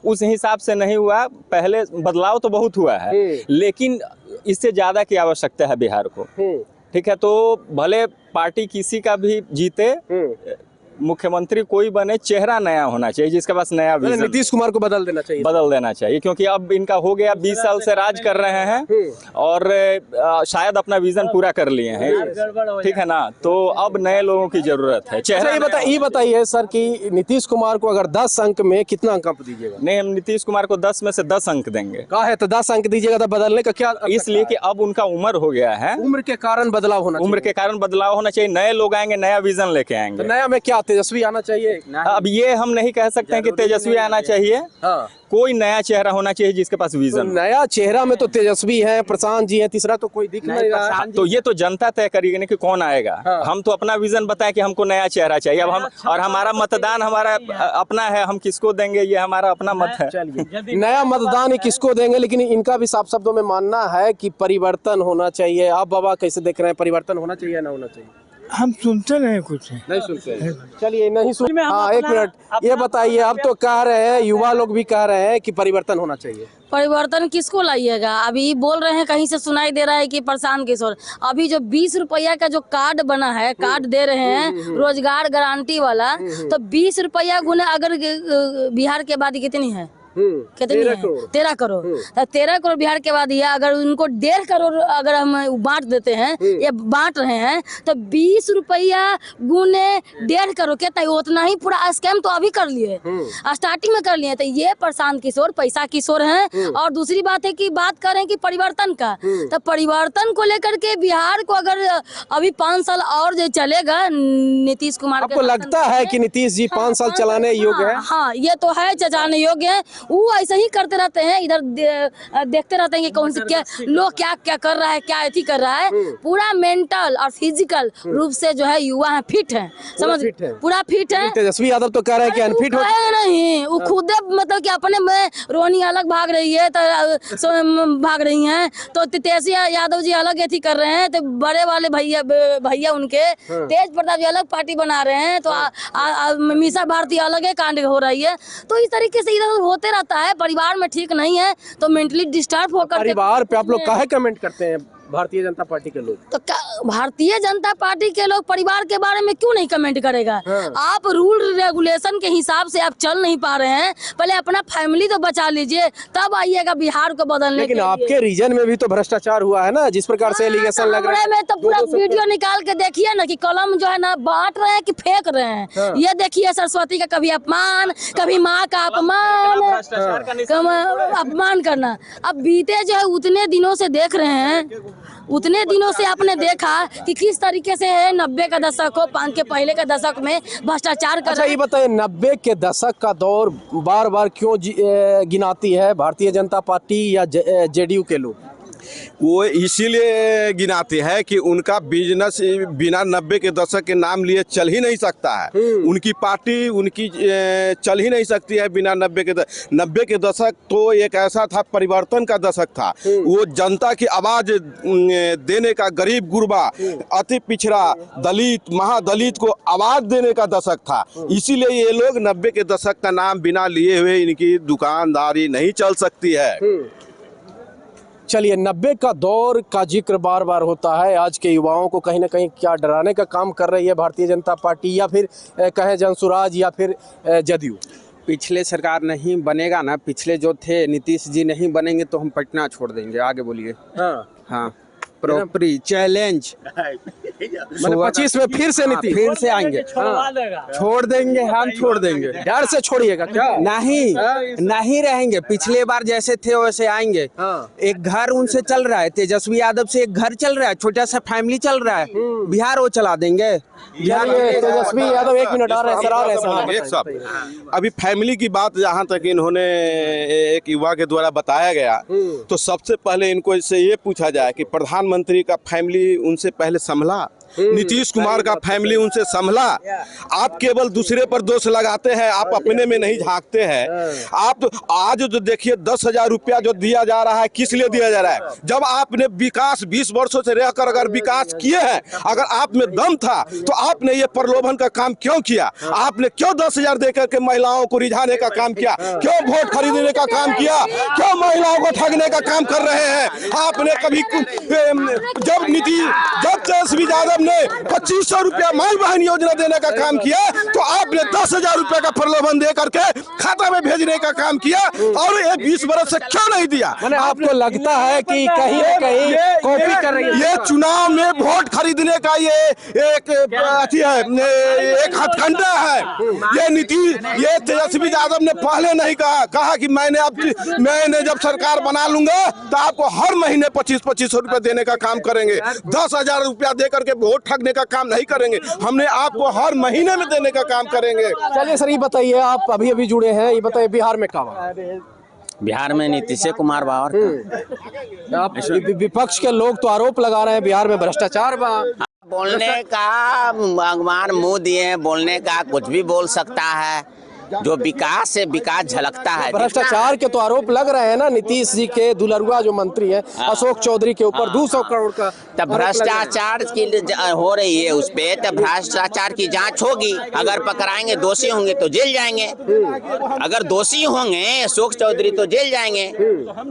उस हिसाब से नहीं हुआ। पहले बदलाव तो बहुत हुआ है, लेकिन इससे ज्यादा की आवश्यकता है बिहार को। ठीक है, तो भले पार्टी किसी का भी जीते, मुख्यमंत्री कोई बने, चेहरा नया होना चाहिए, जिसके पास नया विजन। नीतीश कुमार को बदल देना चाहिए, बदल देना चाहिए, क्योंकि अब इनका हो गया, 20 साल से राज कर रहे हैं और शायद अपना विजन पूरा कर लिए हैं। ठीक है ना, तो अब नए लोगों की जरूरत है। चेहरा ये बताइए सर कि नीतीश कुमार को अगर 10 अंक में कितना अंक आप दीजिएगा? नहीं, हम नीतीश कुमार को 10 में से 10 अंक देंगे। कहा है तो 10 अंक दीजिएगा, तो बदलने का क्या? इसलिए कि अब उनका उम्र हो गया है, उम्र के कारण बदलाव होना चाहिए। उम्र के कारण बदलाव होना चाहिए, नए लोग आएंगे, नया विजन लेके आएंगे। नया में क्या तेजस्वी आना चाहिए? अब ये हम नहीं कह सकते हैं कि तेजस्वी आना चाहिए, कोई नया चेहरा होना चाहिए जिसके पास विजन। तो नया चेहरा में तो तेजस्वी है, प्रशांत जी है, तीसरा तो कोई दिख नहीं रहा है। तो ये तो जनता तय करेगी ना कि कौन आएगा। हम तो अपना विजन बताएं कि हमको नया चेहरा चाहिए। अब हम और हमारा मतदान हमारा अपना है, हम किसको देंगे ये हमारा अपना मत है। चलिए, नया मतदान किसको देंगे, लेकिन इनका भी साफ शब्दों में मानना है कि परिवर्तन होना चाहिए। आप बाबा कैसे देख रहे हैं, परिवर्तन होना चाहिए या ना होना चाहिए? हम सुनते नहीं, कुछ नहीं सुनते। चलिए, नहीं सुन। हाँ, एक मिनट, ये बताइए, अब तो कह रहे हैं, युवा लोग भी कह रहे हैं कि परिवर्तन होना चाहिए। परिवर्तन किसको लाइएगा? अभी बोल रहे हैं, कहीं से सुनाई दे रहा है कि प्रशांत किशोर। अभी जो 20 रुपया का जो कार्ड बना है, कार्ड दे रहे हैं रोजगार गारंटी वाला, तो 20 रुपया गुना अगर बिहार के आबादी कितनी है? कितनी है? 13 करोड़। तो 13 करोड़ बिहार के बाद है, अगर उनको 1.5 करोड़ अगर हम बांट देते हैं, ये बांट रहे हैं, तो 20 रुपया गुने 1.5 करोड़ कितना, उतना ही पूरा स्कैम तो अभी कर लिए, स्टार्टिंग में कर लिए। तो ये प्रशांत किशोर पैसा किशोर हैं। और दूसरी बात है कि बात करें कि परिवर्तन का, तो परिवर्तन को लेकर के बिहार को अगर अभी 5 साल और जो चलेगा नीतीश कुमार, आपको लगता है कि नीतीश जी 5 साल चलाने योग्य है? हाँ, ये तो है, चलाने योग्य है। वो ऐसे ही करते रहते हैं, इधर देखते रहते हैं कि कौन से क्या लोग क्या क्या कर रहा है, क्या एथी कर रहा है। पूरा मेंटल और फिजिकल रूप से जो है युवा है, फिट है, समझ, पूरा फिट है। तेजस्वी यादव तो कह रहे हैं कि अनफिट हो नहीं, वो खुद मतलब कि अपने में रोनी अलग भाग रही है, तो भाग रही हैं, तो तेजस्वी यादव जी अलग एथी कर रहे हैं, तो बड़े वाले भैया उनके तेज प्रताप जी अलग पार्टी बना रहे हैं, तो मीसा भारती अलग है कांड हो रही है। तो इस तरीके से इधर होते रहता है। परिवार में ठीक नहीं है तो मेंटली डिस्टर्ब होकर परिवार पे आप लोग काहे कमेंट करते हैं? भारतीय जनता पार्टी के लोग, तो भारतीय जनता पार्टी के लोग परिवार के बारे में क्यों नहीं कमेंट करेगा? आप रूल रेगुलेशन के हिसाब से आप चल नहीं पा रहे हैं, पहले अपना फैमिली तो बचा लीजिए, तब आइएगा बिहार को बदलने। लेकिन आपके रीजन में भी तो भ्रष्टाचार हुआ है ना, जिस प्रकार से एलिगेशन लग रहा है। में तो पूरा वीडियो निकाल के देखिए ना कि कलम जो है ना बांट रहे हैं कि फेंक रहे हैं। ये देखिए सरस्वती का कभी अपमान, कभी माँ का अपमान करना। अब बीते जो है उतने दिनों से देख रहे हैं, उतने दिनों से आपने देखा कि किस तरीके से है 90 का दशक हो, 5 के पहले के दशक में भ्रष्टाचार कर। अच्छा, ये बताइए, 90 के दशक का दौर बार बार क्यों गिनाती है भारतीय जनता पार्टी या जेडीयू के लोग? वो इसीलिए गिनाते हैं कि उनका बिजनेस बिना 90 के दशक के नाम लिए चल ही नहीं सकता है। उनकी पार्टी उनकी चल ही नहीं सकती है बिना 90 के दशक तो एक ऐसा था, परिवर्तन का दशक था। वो जनता की आवाज़ देने का, गरीब गुरबा, अति पिछड़ा, दलित, महादलित को आवाज़ देने का दशक था। इसीलिए ये लोग 90 के दशक का नाम बिना लिए हुए इनकी दुकानदारी नहीं चल सकती है। चलिए, 90 का दौर का जिक्र बार बार होता है। आज के युवाओं को कहीं ना कहीं क्या डराने का काम कर रही है भारतीय जनता पार्टी, या फिर कहें जनसुराज, या फिर जदयू? पिछले सरकार नहीं बनेगा ना, पिछले जो थे नीतीश जी नहीं बनेंगे तो हम पटना छोड़ देंगे। आगे बोलिए। हाँ, प्रॉपर्टी चैलेंज 25 में फिर से नीतीश फिर से आएंगे, छोड़ देंगे, हम छोड़ देंगे। डर से छोड़िएगा क्या? नहीं रहेंगे, पिछले बार जैसे थे वैसे आएंगे। एक घर उनसे चल रहा है, तेजस्वी यादव से एक घर चल रहा है, छोटा सा फैमिली चल रहा है, बिहार वो चला देंगे। तेजस्वी यादव 1 मिनट आ रहे हैं सर, आ रहे हैं सर। एक सब अभी फैमिली की बात जहाँ तक इन्होंने एक युवा के द्वारा बताया गया, तो सबसे पहले इनको इससे ये पूछा जाए कि प्रधानमंत्री का फैमिली उनसे पहले संभला, नीतीश कुमार का फैमिली उनसे संभला। आप केवल दूसरे पर दोष लगाते हैं, आप अपने में नहीं झांकते हैं। आप तो आज जो देखिए 10,000 रुपया जो दिया जा रहा है, किस लिए दिया जा रहा है? जब आपने विकास 20 वर्षों से रहकर अगर विकास किए हैं, अगर आप में दम था तो आपने ये प्रलोभन का काम क्यों किया? आपने क्यों 10,000 देकर के महिलाओं को रिझाने का काम किया? क्यों वोट खरीदने का काम किया? क्यों महिलाओं को ठगने का काम कर रहे हैं? आपने कभी जब तेजस्वी यादव ने 2500 रुपया माई बहन योजना देने का काम किया, तो आपने 10,000 रुपया का प्रलोभन दे करके खाता में भेजने का काम किया, और ये 20 वर्ष से क्यों नहीं दिया? आपको लगता है कि कहीं न कहीं कॉपी कर रही है? ये चुनाव में वोट खरीदने का ये एक एक हथकंडा है। ये तेजस्वी यादव ने पहले नहीं कहा कि मैंने जब सरकार बना लूंगा तो आपको हर महीने 2500 रुपया देने का काम करेंगे। 10,000 रुपया दे करके वोट ठगने का काम नहीं करेंगे, हमने आपको हर महीने में देने का काम करेंगे। चलिए सर, ये बताइए, आप अभी जुड़े हैं, ये बताइए बिहार में काबा? बिहार में नीतीश कुमार बावर। आप विपक्ष के लोग तो आरोप लगा रहे हैं बिहार में भ्रष्टाचार बा। बोलने का भगवान मुंह दिए, बोलने का कुछ भी बोल सकता है, जो विकास से विकास झलकता है। भ्रष्टाचार के तो आरोप लग रहे हैं ना, नीतीश जी के दुलरुआ जो मंत्री हैं अशोक चौधरी के ऊपर 200 करोड़ का। तब भ्रष्टाचार की हो रही है उस पे, तब भ्रष्टाचार की जांच होगी। अगर पकड़ाएंगे, दोषी होंगे तो जेल जाएंगे। अगर दोषी होंगे अशोक चौधरी तो जेल जाएंगे।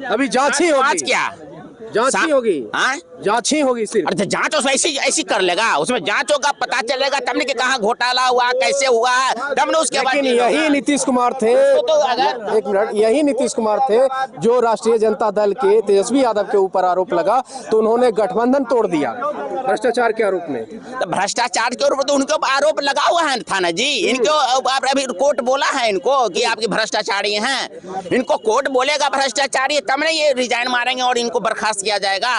अभी जांच ही होगी। क्या जांच ही होगी? हाँ, जांच ही होगी सिर्फ। अरे जांच तो ऐसी कर लेगा, उसमें जांच होगा, पता चलेगा तब नहीं कि कहाँ घोटाला हुआ, कैसे हुआ, तब ना उसके बाद। यही नीतीश कुमार थे, एक मिनट, यही नीतीश कुमार थे जो राष्ट्रीय जनता दल के तेजस्वी यादव के ऊपर आरोप लगा तो उन्होंने गठबंधन तोड़ दिया भ्रष्टाचार के आरोप में। तो भ्रष्टाचार के ऊपर तो उनको आरोप लगा हुआ है था ना जी। इनको अभी कोर्ट बोला है इनको कि आपके भ्रष्टाचारी हैं, इनको कोर्ट बोलेगा भ्रष्टाचारी, तब नहीं ये रिजाइन मारेंगे और इनको बर्खास्त किया जाएगा।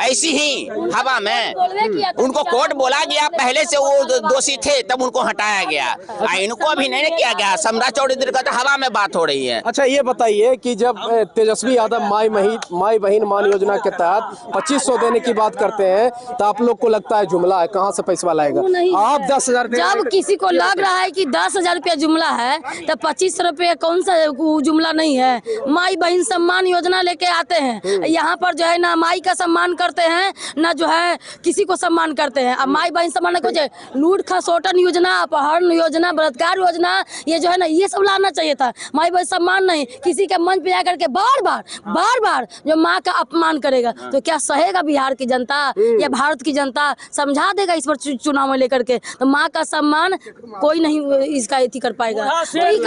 ऐसी ही हवा में उनको कोर्ट बोला गया, पहले से वो दोषी थे तब उनको हटाया गया, इनको अभी नहीं किया गया। सम्राट चौधरी का तो हवा में बात हो रही है। अच्छा, ये बताइए कि जब तेजस्वी यादव माई बहन मान योजना के तहत 2500 देने की बात करते हैं तो आप लोग को लगता है जुमला है, कहाँ से पैसा लाएगा? आप 10,000 जब किसी को लग रहा है कि 10,000 रुपया जुमला है तो 25 रुपये कौन सा जुमला नहीं है। माई बहन सम्मान योजना लेके आते हैं, यहाँ पर जो है ना माई का सम्मान करते हैं, ना जो है किसी को सम्मान करते हैं। अब माई बहन सम्मान को लूट खसोटन योजना, अपहरण योजना, बलात्कार योजना, ये जो है ना ये सब लाना चाहिए था। माई बहन सम्मान नहीं, किसी के मंच पे आकर के बार बार जो माँ का अपमान करेगा तो क्या सहेगा बिहार की जनता या भारत की जनता? समझा देगा इस पर चुनाव में लेकर के, तो माँ का सम्मान कोई नहीं इसका एथी कर पाएगा। तो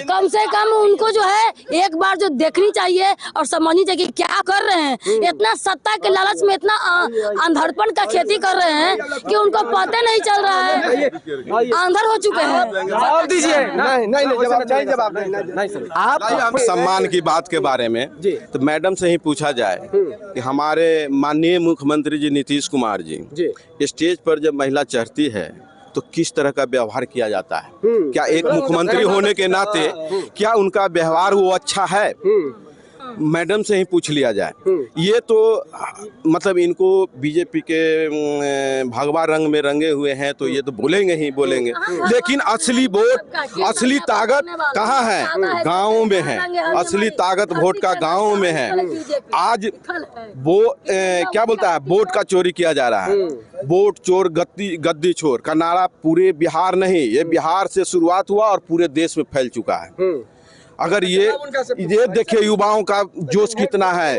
कम से कम उनको जो है एक बार जो देखनी चाहिए और समझनी चाहिए कि क्या कर रहे हैं। इतना सत्ता के लालच में इतना अंधड़पन का खेती कर रहे हैं कि उनको पता नहीं चल रहा है, अंधर हो चुके हैं। जवाब दीजिए। आप सम्मान की बात के बारे में तो मैडम से ही पूछा जाए कि हमारे माननीय मुख्यमंत्री जी नीतीश कुमार जी स्टेज पर जब महिला चढ़ती है तो किस तरह का व्यवहार किया जाता है? क्या एक मुख्यमंत्री होने के नाते क्या उनका व्यवहार वो अच्छा है? मैडम से ही पूछ लिया जाए। ये तो मतलब इनको बीजेपी के भगवा रंग में रंगे हुए हैं तो ये तो बोलेंगे ही बोलेंगे, लेकिन असली वोट, असली ताकत कहाँ है? गाँव में है। असली ताकत वोट का गाँव में है। आज वो क्या बोलता है, वोट का चोरी किया जा रहा है। वोट चोर गद्दी चोर का नारा पूरे बिहार नहीं, ये बिहार से शुरुआत हुआ और पूरे देश में फैल चुका है। अगर ये देखिए युवाओं का जोश कितना है,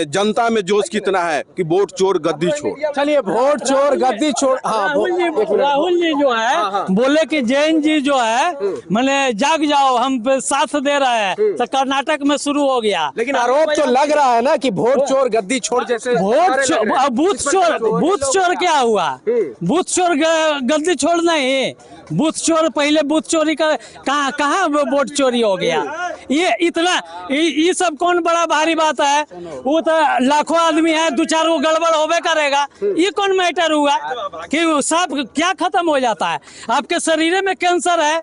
जनता में जोश कितना है कि वोट चोर गद्दी चोर। चलिए, वोट चोर गद्दी चोर। राहुल जी जो है बोले कि जैन जी जो है मैंने जाग जाओ, हम साथ दे रहे हैं, तो कर्नाटक में शुरू हो गया। लेकिन आरोप तो लग रहा है ना कि वोट चोर गद्दी चोर जैसे बूथ चोर क्या हुआ? बूथ चोर गद्दी चोर नहीं, बूथ चोर पहले बूथ चोरी का कहाँ वोट चोरी हो गया? गया। ये इतना ये सब कौन बड़ा भारी बात है? वो तो लाखों आदमी है, 2-4 को गड़बड़ होबे करेगा। ये कौन मैटर हुआ कि सब क्या खत्म हो जाता है? आपके शरीर में कैंसर है,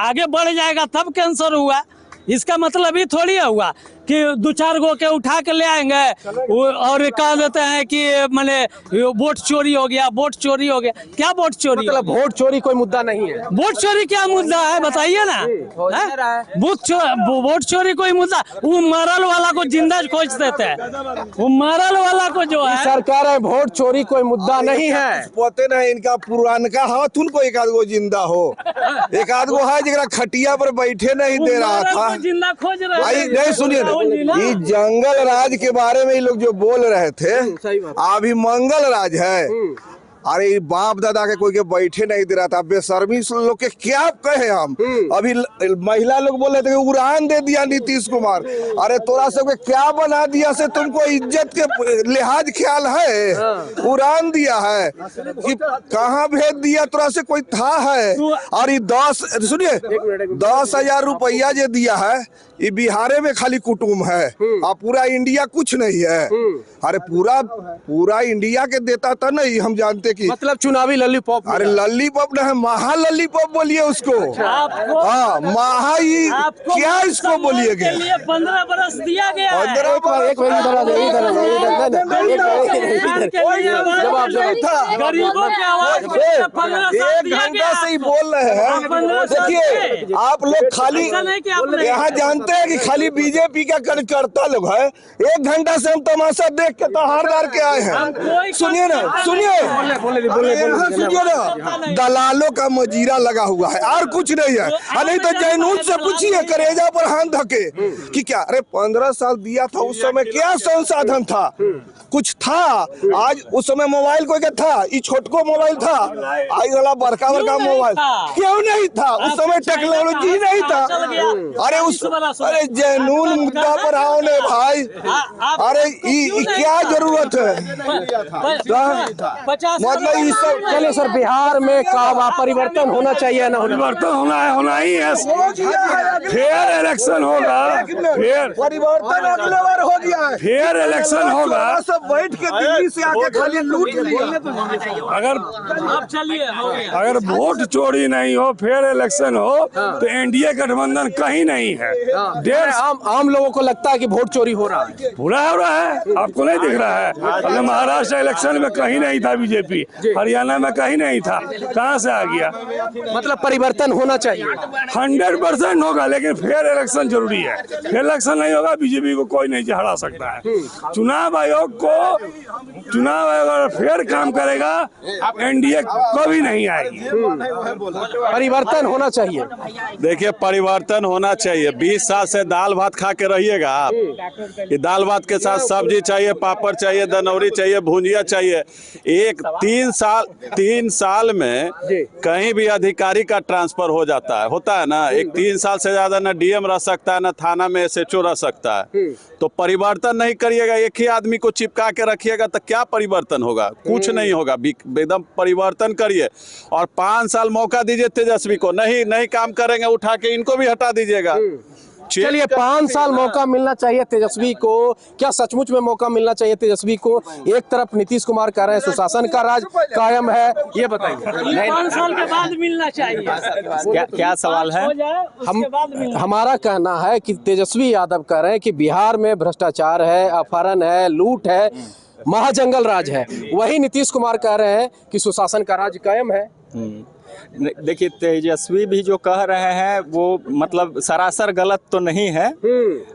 आगे बढ़ जाएगा तब कैंसर हुआ। इसका मतलब ये थोड़ी हुआ कि 2-4 गो के उठा के ले आएंगे और कह देते हैं कि मैंने वोट चोरी हो गया, वोट चोरी हो गया। क्या वोट चोरी? मतलब वोट चोरी कोई मुद्दा नहीं है। वोट चोरी क्या मुद्दा है बताइए ना? वोट चोरी कोई मुद्दा? वो मरल वाला को जिंदा खोज देते हैं, वो मरल वाला को जो है। सरकार है वोट चोरी कोई मुद्दा नहीं है। पते नहीं इनका पुरानका हो, तुमको एक आध गो जिंदा हो, एक आध गो है जरा खटिया पर बैठे नहीं दे रहा था, जिंदा खोज रहे। नहीं सुनिए ना, ये जंगल राज के बारे में ये लोग जो बोल रहे थे, अभी मंगल राज है। अरे बाप दादा के कोई के बैठे नहीं दे रहा था, बेशर्मी लोग के क्या कहे हम। अभी महिला लोग बोल रहे थे उड़ान दे दिया नीतीश कुमार। अरे तोरा सबके क्या बना दिया से तुमको इज्जत के लिहाज ख्याल है? उड़ान दिया है कि कहाँ भेज दिया? तोरा से कोई था है? और ये 10,000 रुपया जो दिया है, ये बिहारे में खाली कुटुम है और पूरा इंडिया कुछ नहीं है। अरे पूरा इंडिया के देता था नहीं, हम जानते कि मतलब चुनावी लॉलीपॉप। अरे लॉलीपॉप नहीं, महा लॉलीपॉप बोलिए उसको। हाँ महा ही क्या इसको बोलिएगा? 15 बरस दिया गया है। गरीबों की आवाज 1 घंटा से ही बोल रहे हैं। देखिए आप लोग खाली यहाँ जानते हैं कि खाली बीजेपी का कार्यकर्ता लोग है। 1 घंटा से हम तमाशा देख के तो हार के आए हैं। सुनिए ना, सुनिए ना, दलालों का मजीरा लगा हुआ है और कुछ नहीं है। नहीं तो जैनून से पूछिए, करेजा पर हाथ धके कि क्या? अरे 15 साल दिया था, उस समय क्या संसाधन था? कुछ था? आज उस समय मोबाइल कोई का था? ये छोटको मोबाइल था, आई वाला बड़का मोबाइल क्यों नहीं था? उस समय टेक्नोलॉजी नहीं था। अरे जैनून मुद्दा पर आओ ने भाई। अरे क्या जरूरत है? मतलब ये सब चले सर, बिहार में काबा परिवर्तन होना चाहिए ना? परिवर्तन होना ही है। फेयर इलेक्शन होगा, फेयर परिवर्तन अगले बार हो गया है। फेयर इलेक्शन होगा। सब बैठ के दिल्ली से आके खाली लूट लिया। अगर वोट चोरी नहीं हो, फेयर इलेक्शन हो, तो एनडीए गठबंधन कहीं नहीं है। आम लोगों को लगता है कि वोट चोरी हो रहा है। पूरा हो रहा है, आपको नहीं दिख रहा है? अगर महाराष्ट्र इलेक्शन में कहीं नहीं था बीजेपी, हरियाणा में कहीं नहीं था, कहाँ से आ गया? मतलब परिवर्तन होना चाहिए। 100% होगा, लेकिन फेयर इलेक्शन जरूरी है। फेयर इलेक्शन नहीं होगा, बीजेपी को कोई नहीं हरा सकता है। चुनाव आयोग अगर फेयर काम करेगा, एनडीए कभी नहीं आएगी। परिवर्तन होना चाहिए। देखिए परिवर्तन होना चाहिए। 20 साल से दाल भात खा के रहिएगा आप। ये दाल भात के साथ सब्जी चाहिए, पापड़ चाहिए, दनौरी चाहिए, भुंजिया चाहिए। 3 साल में कहीं भी अधिकारी का ट्रांसफर हो जाता है, होता है ना? 3 साल से ज्यादा ना डीएम रह सकता है, ना थाना में एसएचओ रह सकता है। तो परिवर्तन नहीं करिएगा, एक ही आदमी को चिपका के रखिएगा तो क्या परिवर्तन होगा? कुछ नहीं होगा। एकदम परिवर्तन करिए और 5 साल मौका दीजिए तेजस्वी को। नहीं काम करेंगे, उठा के इनको भी हटा दीजिएगा। चलिए 5 साल मौका मिलना चाहिए तेजस्वी को। क्या सचमुच में मौका मिलना चाहिए तेजस्वी को? एक तरफ नीतीश कुमार कह रहे हैं सुशासन का राज कायम है, ये बताइए। 5 साल के बाद मिलना चाहिए। क्या सवाल है? हमारा कहना है कि तेजस्वी यादव कह रहे हैं कि बिहार में भ्रष्टाचार है, अपहरण है, लूट है, महाजंगल राज है। वही नीतीश कुमार कह रहे हैं कि सुशासन का राज कायम है। देखिए तेजस्वी भी जो कह रहे हैं वो मतलब सरासर गलत तो नहीं है,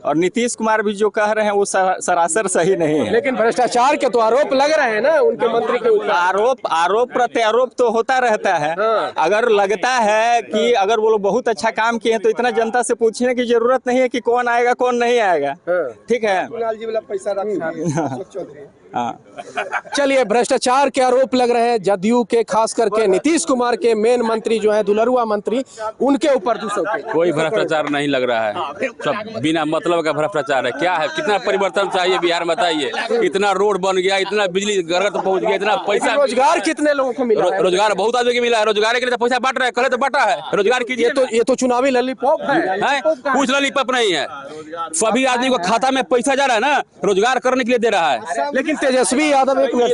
और नीतीश कुमार भी जो कह रहे हैं वो सरासर सही नहीं है। लेकिन भ्रष्टाचार के तो आरोप लग रहे हैं ना उनके मंत्री के ऊपर। आरोप प्रत्यारोप तो होता रहता है। अगर लगता है कि अगर वो लोग बहुत अच्छा काम किए हैं तो इतना जनता से पूछने की जरूरत नहीं है कि कौन आएगा कौन नहीं आएगा। ठीक है। चलिए, भ्रष्टाचार के आरोप लग रहे हैं जदयू के, खास करके नीतीश कुमार के मेन मंत्री जो है दुलरुआ मंत्री, उनके ऊपर 200 के। कोई भ्रष्टाचार नहीं लग रहा है, सब बिना मतलब का भ्रष्टाचार है। क्या है, कितना परिवर्तन चाहिए बिहार में बताइए? इतना रोड बन गया, इतना बिजली घर तक पहुंच गया, इतना पैसा। रोजगार कितने लोगों को मिला है? रोजगार बहुत आदमी को मिला है। रोजगार के लिए तो पैसा बांट रहे हैं, कल तो बांटा है। रोजगार कीजिए। ये तो चुनावी लॉलीपॉप है। कुछ लॉलीपॉप नहीं है, सभी आदमी को खाता में पैसा जा रहा है ना, रोजगार करने के लिए दे रहा है। लेकिन तेजस्वी यादव एक नहीं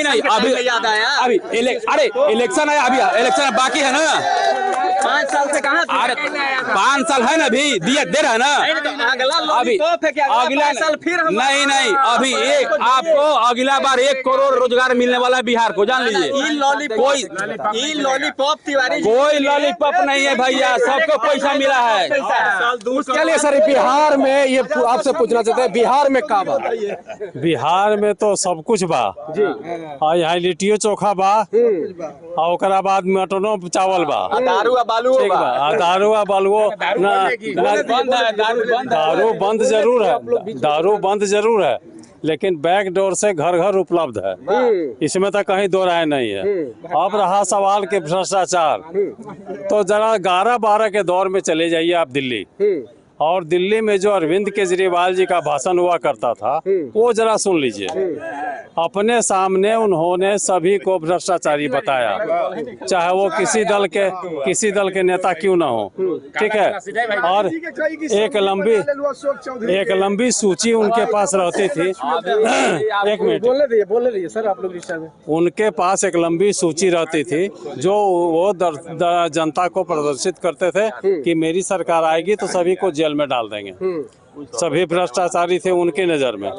नहीं, अभी अरे इलेक्शन है, अभी इलेक्शन बाकी है ना, 5 साल से कहाँ? अरे 5 साल है ना, अभी दे रहा है ना। अभी अगला साल फिर नहीं, अभी आपको अगला बार 1 करोड़ रोजगार मिलने वाला है बिहार को, जान लीजिए। कोई लॉलीपॉप तिवारी, कोई लॉलीपॉप नहीं है भैया, सबको पैसा मिला है। चलिए सर, बिहार में ये आपसे पूछना चाहते हैं, बिहार में का बा? बिहार में तो सब कुछ बा जी। और यहाँ लिट्टियो चोखा बा, और ओकरा बाद मटनो चावल बा, दारू बालुओ दारू बंद जरूर है, दारू बंद जरूर है, लेकिन बैक डोर से घर घर उपलब्ध है, इसमें तो कहीं दो राय नहीं है। अब रहा सवाल के भ्रष्टाचार, तो जरा 11-12 के दौर में चले जाइए आप दिल्ली, और दिल्ली में जो अरविंद केजरीवाल जी का भाषण हुआ करता था वो जरा सुन लीजिए। अपने सामने उन्होंने सभी को भ्रष्टाचारी बताया, चाहे वो किसी दल के नेता क्यों ना हो, ठीक है। और एक लंबी सूची उनके पास रहती थी। एक मिनट बोलने दीजिए सर, आप लोग। उनके पास एक लंबी सूची रहती थी जो वो जनता को प्रदर्शित करते थे कि मेरी सरकार आएगी तो सभी को जेल में डाल देंगे। सभी भ्रष्टाचारी थे उनकी नजर में।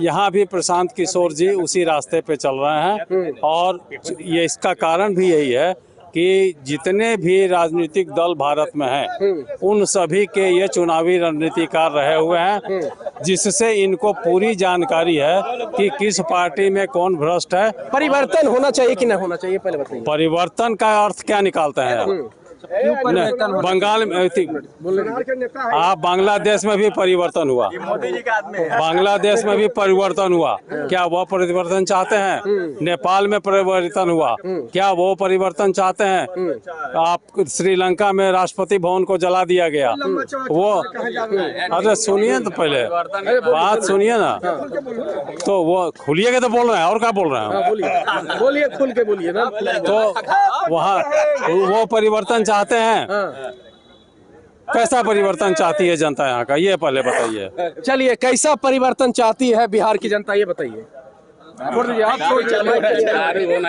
यहाँ भी प्रशांत किशोर जी उसी रास्ते पे चल रहे हैं, और ये इसका कारण भी यही है कि जितने भी राजनीतिक दल भारत में हैं, उन सभी के ये चुनावी रणनीतिकार रहे हुए हैं, जिससे इनको पूरी जानकारी है कि किस पार्टी में कौन भ्रष्ट है। परिवर्तन होना चाहिए कि नहीं होना चाहिए, पहले बताइए। परिवर्तन का अर्थ क्या निकालते हैं आप? बंगाल में आप बांग्लादेश में भी परिवर्तन हुआ, बांग्लादेश में भी परिवर्तन हुआ, क्या वो परिवर्तन चाहते हैं? नेपाल में परिवर्तन हुआ, क्या वो परिवर्तन चाहते हैं? आप श्रीलंका में राष्ट्रपति भवन को जला दिया गया, वो अरे सुनिए तो पहले बात सुनिए ना, तो वो खुलिएगा तो बोल रहे हैं, और क्या बोल रहे हैं? बोलिए, खुल के बोलिए ना। तो वहाँ वो परिवर्तन चाहते हैं। कैसा परिवर्तन चाहती है जनता यहाँ का, ये पहले बताइए। चलिए, कैसा परिवर्तन चाहती है बिहार की जनता, ये बताइए। होना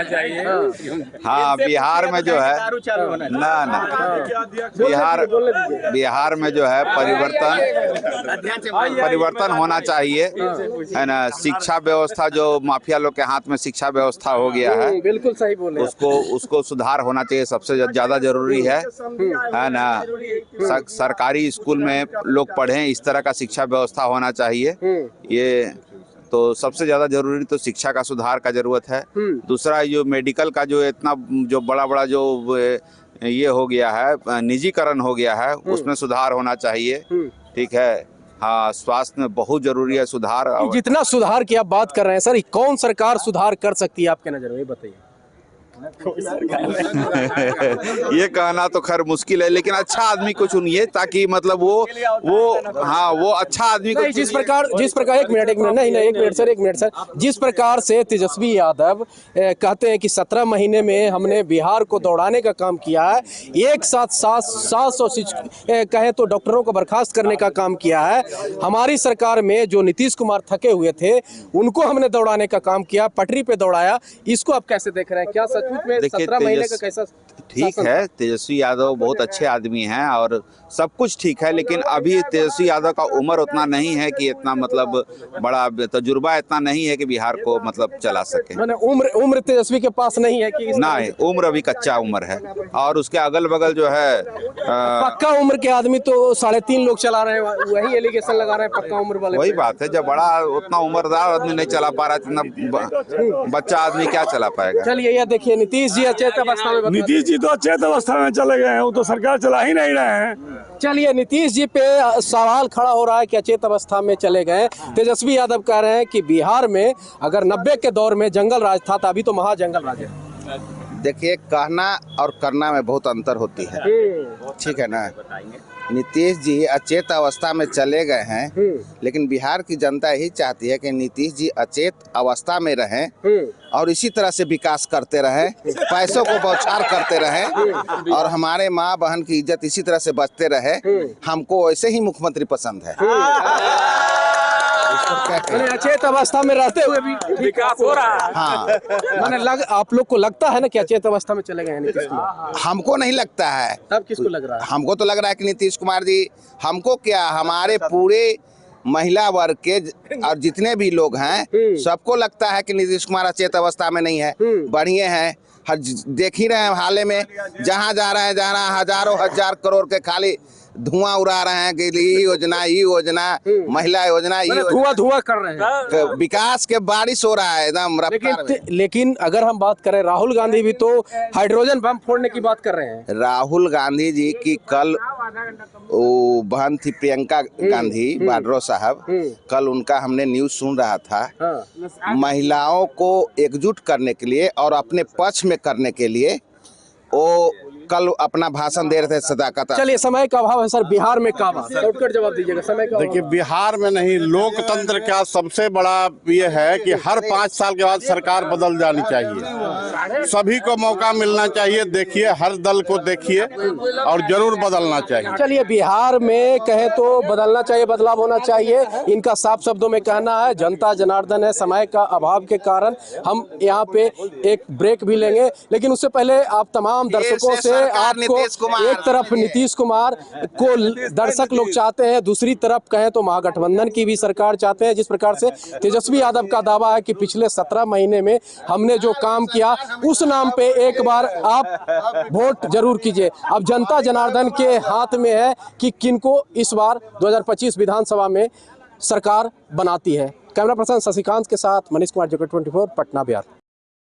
चाहिए। हाँ, बिहार में जो है बिहार में जो है परिवर्तन होना चाहिए, है ना। शिक्षा व्यवस्था जो माफिया लोग के हाथ में शिक्षा व्यवस्था हो गया है, बिल्कुल सही बोले, उसको सुधार होना चाहिए, सबसे ज्यादा जरूरी है ना। सरकारी स्कूल में लोग पढ़ें, इस तरह का शिक्षा व्यवस्था होना चाहिए। ये तो सबसे ज्यादा जरूरी तो शिक्षा का सुधार का जरूरत है। दूसरा, जो मेडिकल का जो इतना जो बड़ा जो ये हो गया है, निजीकरण हो गया है, उसमें सुधार होना चाहिए, ठीक है। हाँ, स्वास्थ्य में बहुत जरूरी है सुधार। जितना सुधार की आप बात कर रहे हैं सर, कौन सरकार सुधार कर सकती है आपके नजर में, ये बताइए। ये कहना तो खैर मुश्किल है, लेकिन अच्छा आदमी को चुनिए, ताकि मतलब वो अच्छा आदमी को जिस प्रकार एक मिनट सर, जिस प्रकार से तेजस्वी यादव कहते हैं कि 17 महीने में हमने बिहार को दौड़ाने का काम किया है, एक साथ 700 कहे तो डॉक्टरों को बर्खास्त करने का काम किया है। हमारी सरकार में जो नीतीश कुमार थके हुए थे, उनको हमने दौड़ाने का काम किया, पटरी पे दौड़ाया। इसको आप कैसे देख रहे हैं? क्या देखिए, 17 महीने का कैसा ठीक है, तेजस्वी यादव बहुत अच्छे आदमी हैं और सब कुछ ठीक है, लेकिन अभी तेजस्वी यादव का उम्र उतना नहीं है कि इतना मतलब बड़ा तजुर्बा इतना नहीं है कि बिहार को मतलब चला सके। मैंने उम्र तेजस्वी के पास नहीं है कि नहीं, उम्र अभी कच्चा उम्र है। और उसके अगल बगल जो है पक्का उम्र के आदमी तो 3.5 लोग चला रहे हैं, वही एलिगेशन लगा रहे हैं पक्का उम्र वाले। वही बात है, जब बड़ा उतना उम्रदार आदमी नहीं चला पा रहा है, इतना बच्चा आदमी क्या चला पाएगा। चलिए, ये देखिए नीतीश जी अच्छे अवस्था में, नीतीश जी तो अचेत अवस्था में चले गए हैं, वो तो सरकार चला ही नहीं रहे हैं। चलिए, नीतीश जी पे सवाल खड़ा हो रहा है कि अचेत अवस्था में चले गए। तेजस्वी यादव कह रहे हैं कि बिहार में अगर 90 के दौर में जंगल राज था तो अभी तो महाजंगल राज है। देखिए, कहना और करना में बहुत अंतर होती है, ठीक है ना। नीतीश जी अचेत अवस्था में चले गए हैं, लेकिन बिहार की जनता यही चाहती है कि नीतीश जी अचेत अवस्था में रहें और इसी तरह से विकास करते रहें, पैसों को बौछार करते रहें और हमारे माँ बहन की इज्जत इसी तरह से बचते रहे। हमको वैसे ही मुख्यमंत्री पसंद है। अचेत अवस्था में रहते हुए भी विकास हो रहा है। हाँ, मैंने आप लोग को लगता है ना कि अचेत अवस्था में चले गए हैं नीतीश कुमार? हमको नहीं लगता है। तब किसको लग रहा है? हमको तो लग रहा है कि नीतीश कुमार जी, हमको क्या, हमारे पूरे महिला वर्ग के और जितने भी लोग हैं सबको लगता है कि नीतीश कुमार अचेत अवस्था में नहीं है, बढ़िए हैं। हर देख ही रहे हैं, हाल में जहाँ जा रहे हैं हजारों हजार करोड़ के खाली धुआं उड़ा रहे हैं कि ये योजना महिला योजना, धुआं कर रहे हैं। विकास के बारिश हो रहा है एकदम रफ्तार में। लेकिन अगर हम बात करें, राहुल गांधी भी तो हाइड्रोजन बम फोड़ने की बात कर रहे हैं। राहुल गांधी जी की कल वो बहन थी प्रियंका गांधी वाड्रा साहब, कल उनका हमने न्यूज सुन रहा था। महिलाओं को एकजुट करने के लिए और अपने पक्ष में करने के लिए वो कल अपना भाषण दे रहे थे सदाकत। चलिए, समय का अभाव है सर, बिहार में काबा शॉर्टकट जवाब दीजिएगा। समय का देखिए, बिहार में नहीं, लोकतंत्र का सबसे बड़ा ये है कि हर 5 साल के बाद सरकार बदल जानी चाहिए। सभी को मौका मिलना चाहिए। देखिए, हर दल को देखिए और जरूर बदलना चाहिए। चलिए, बिहार में कहे तो बदलना चाहिए, बदलाव होना चाहिए, इनका साफ शब्दों में कहना है। जनता जनार्दन है, समय का अभाव के कारण हम यहाँ पे एक ब्रेक भी लेंगे, लेकिन उससे पहले आप तमाम दर्शकों से, आपको एक तरफ नीतीश कुमार को दर्शक लोग चाहते हैं, दूसरी तरफ कहें तो महागठबंधन की भी सरकार चाहते हैं। जिस प्रकार से तेजस्वी यादव का दावा है कि पिछले 17 महीने में हमने जो काम किया उस नाम पे एक बार आप वोट जरूर कीजिए। अब जनता जनार्दन के हाथ में है कि किनको इस बार 2025 विधानसभा में सरकार बनाती है। कैमरा पर्सन शशिकांत के साथ मनीष कुमार, J24, पटना, बिहार।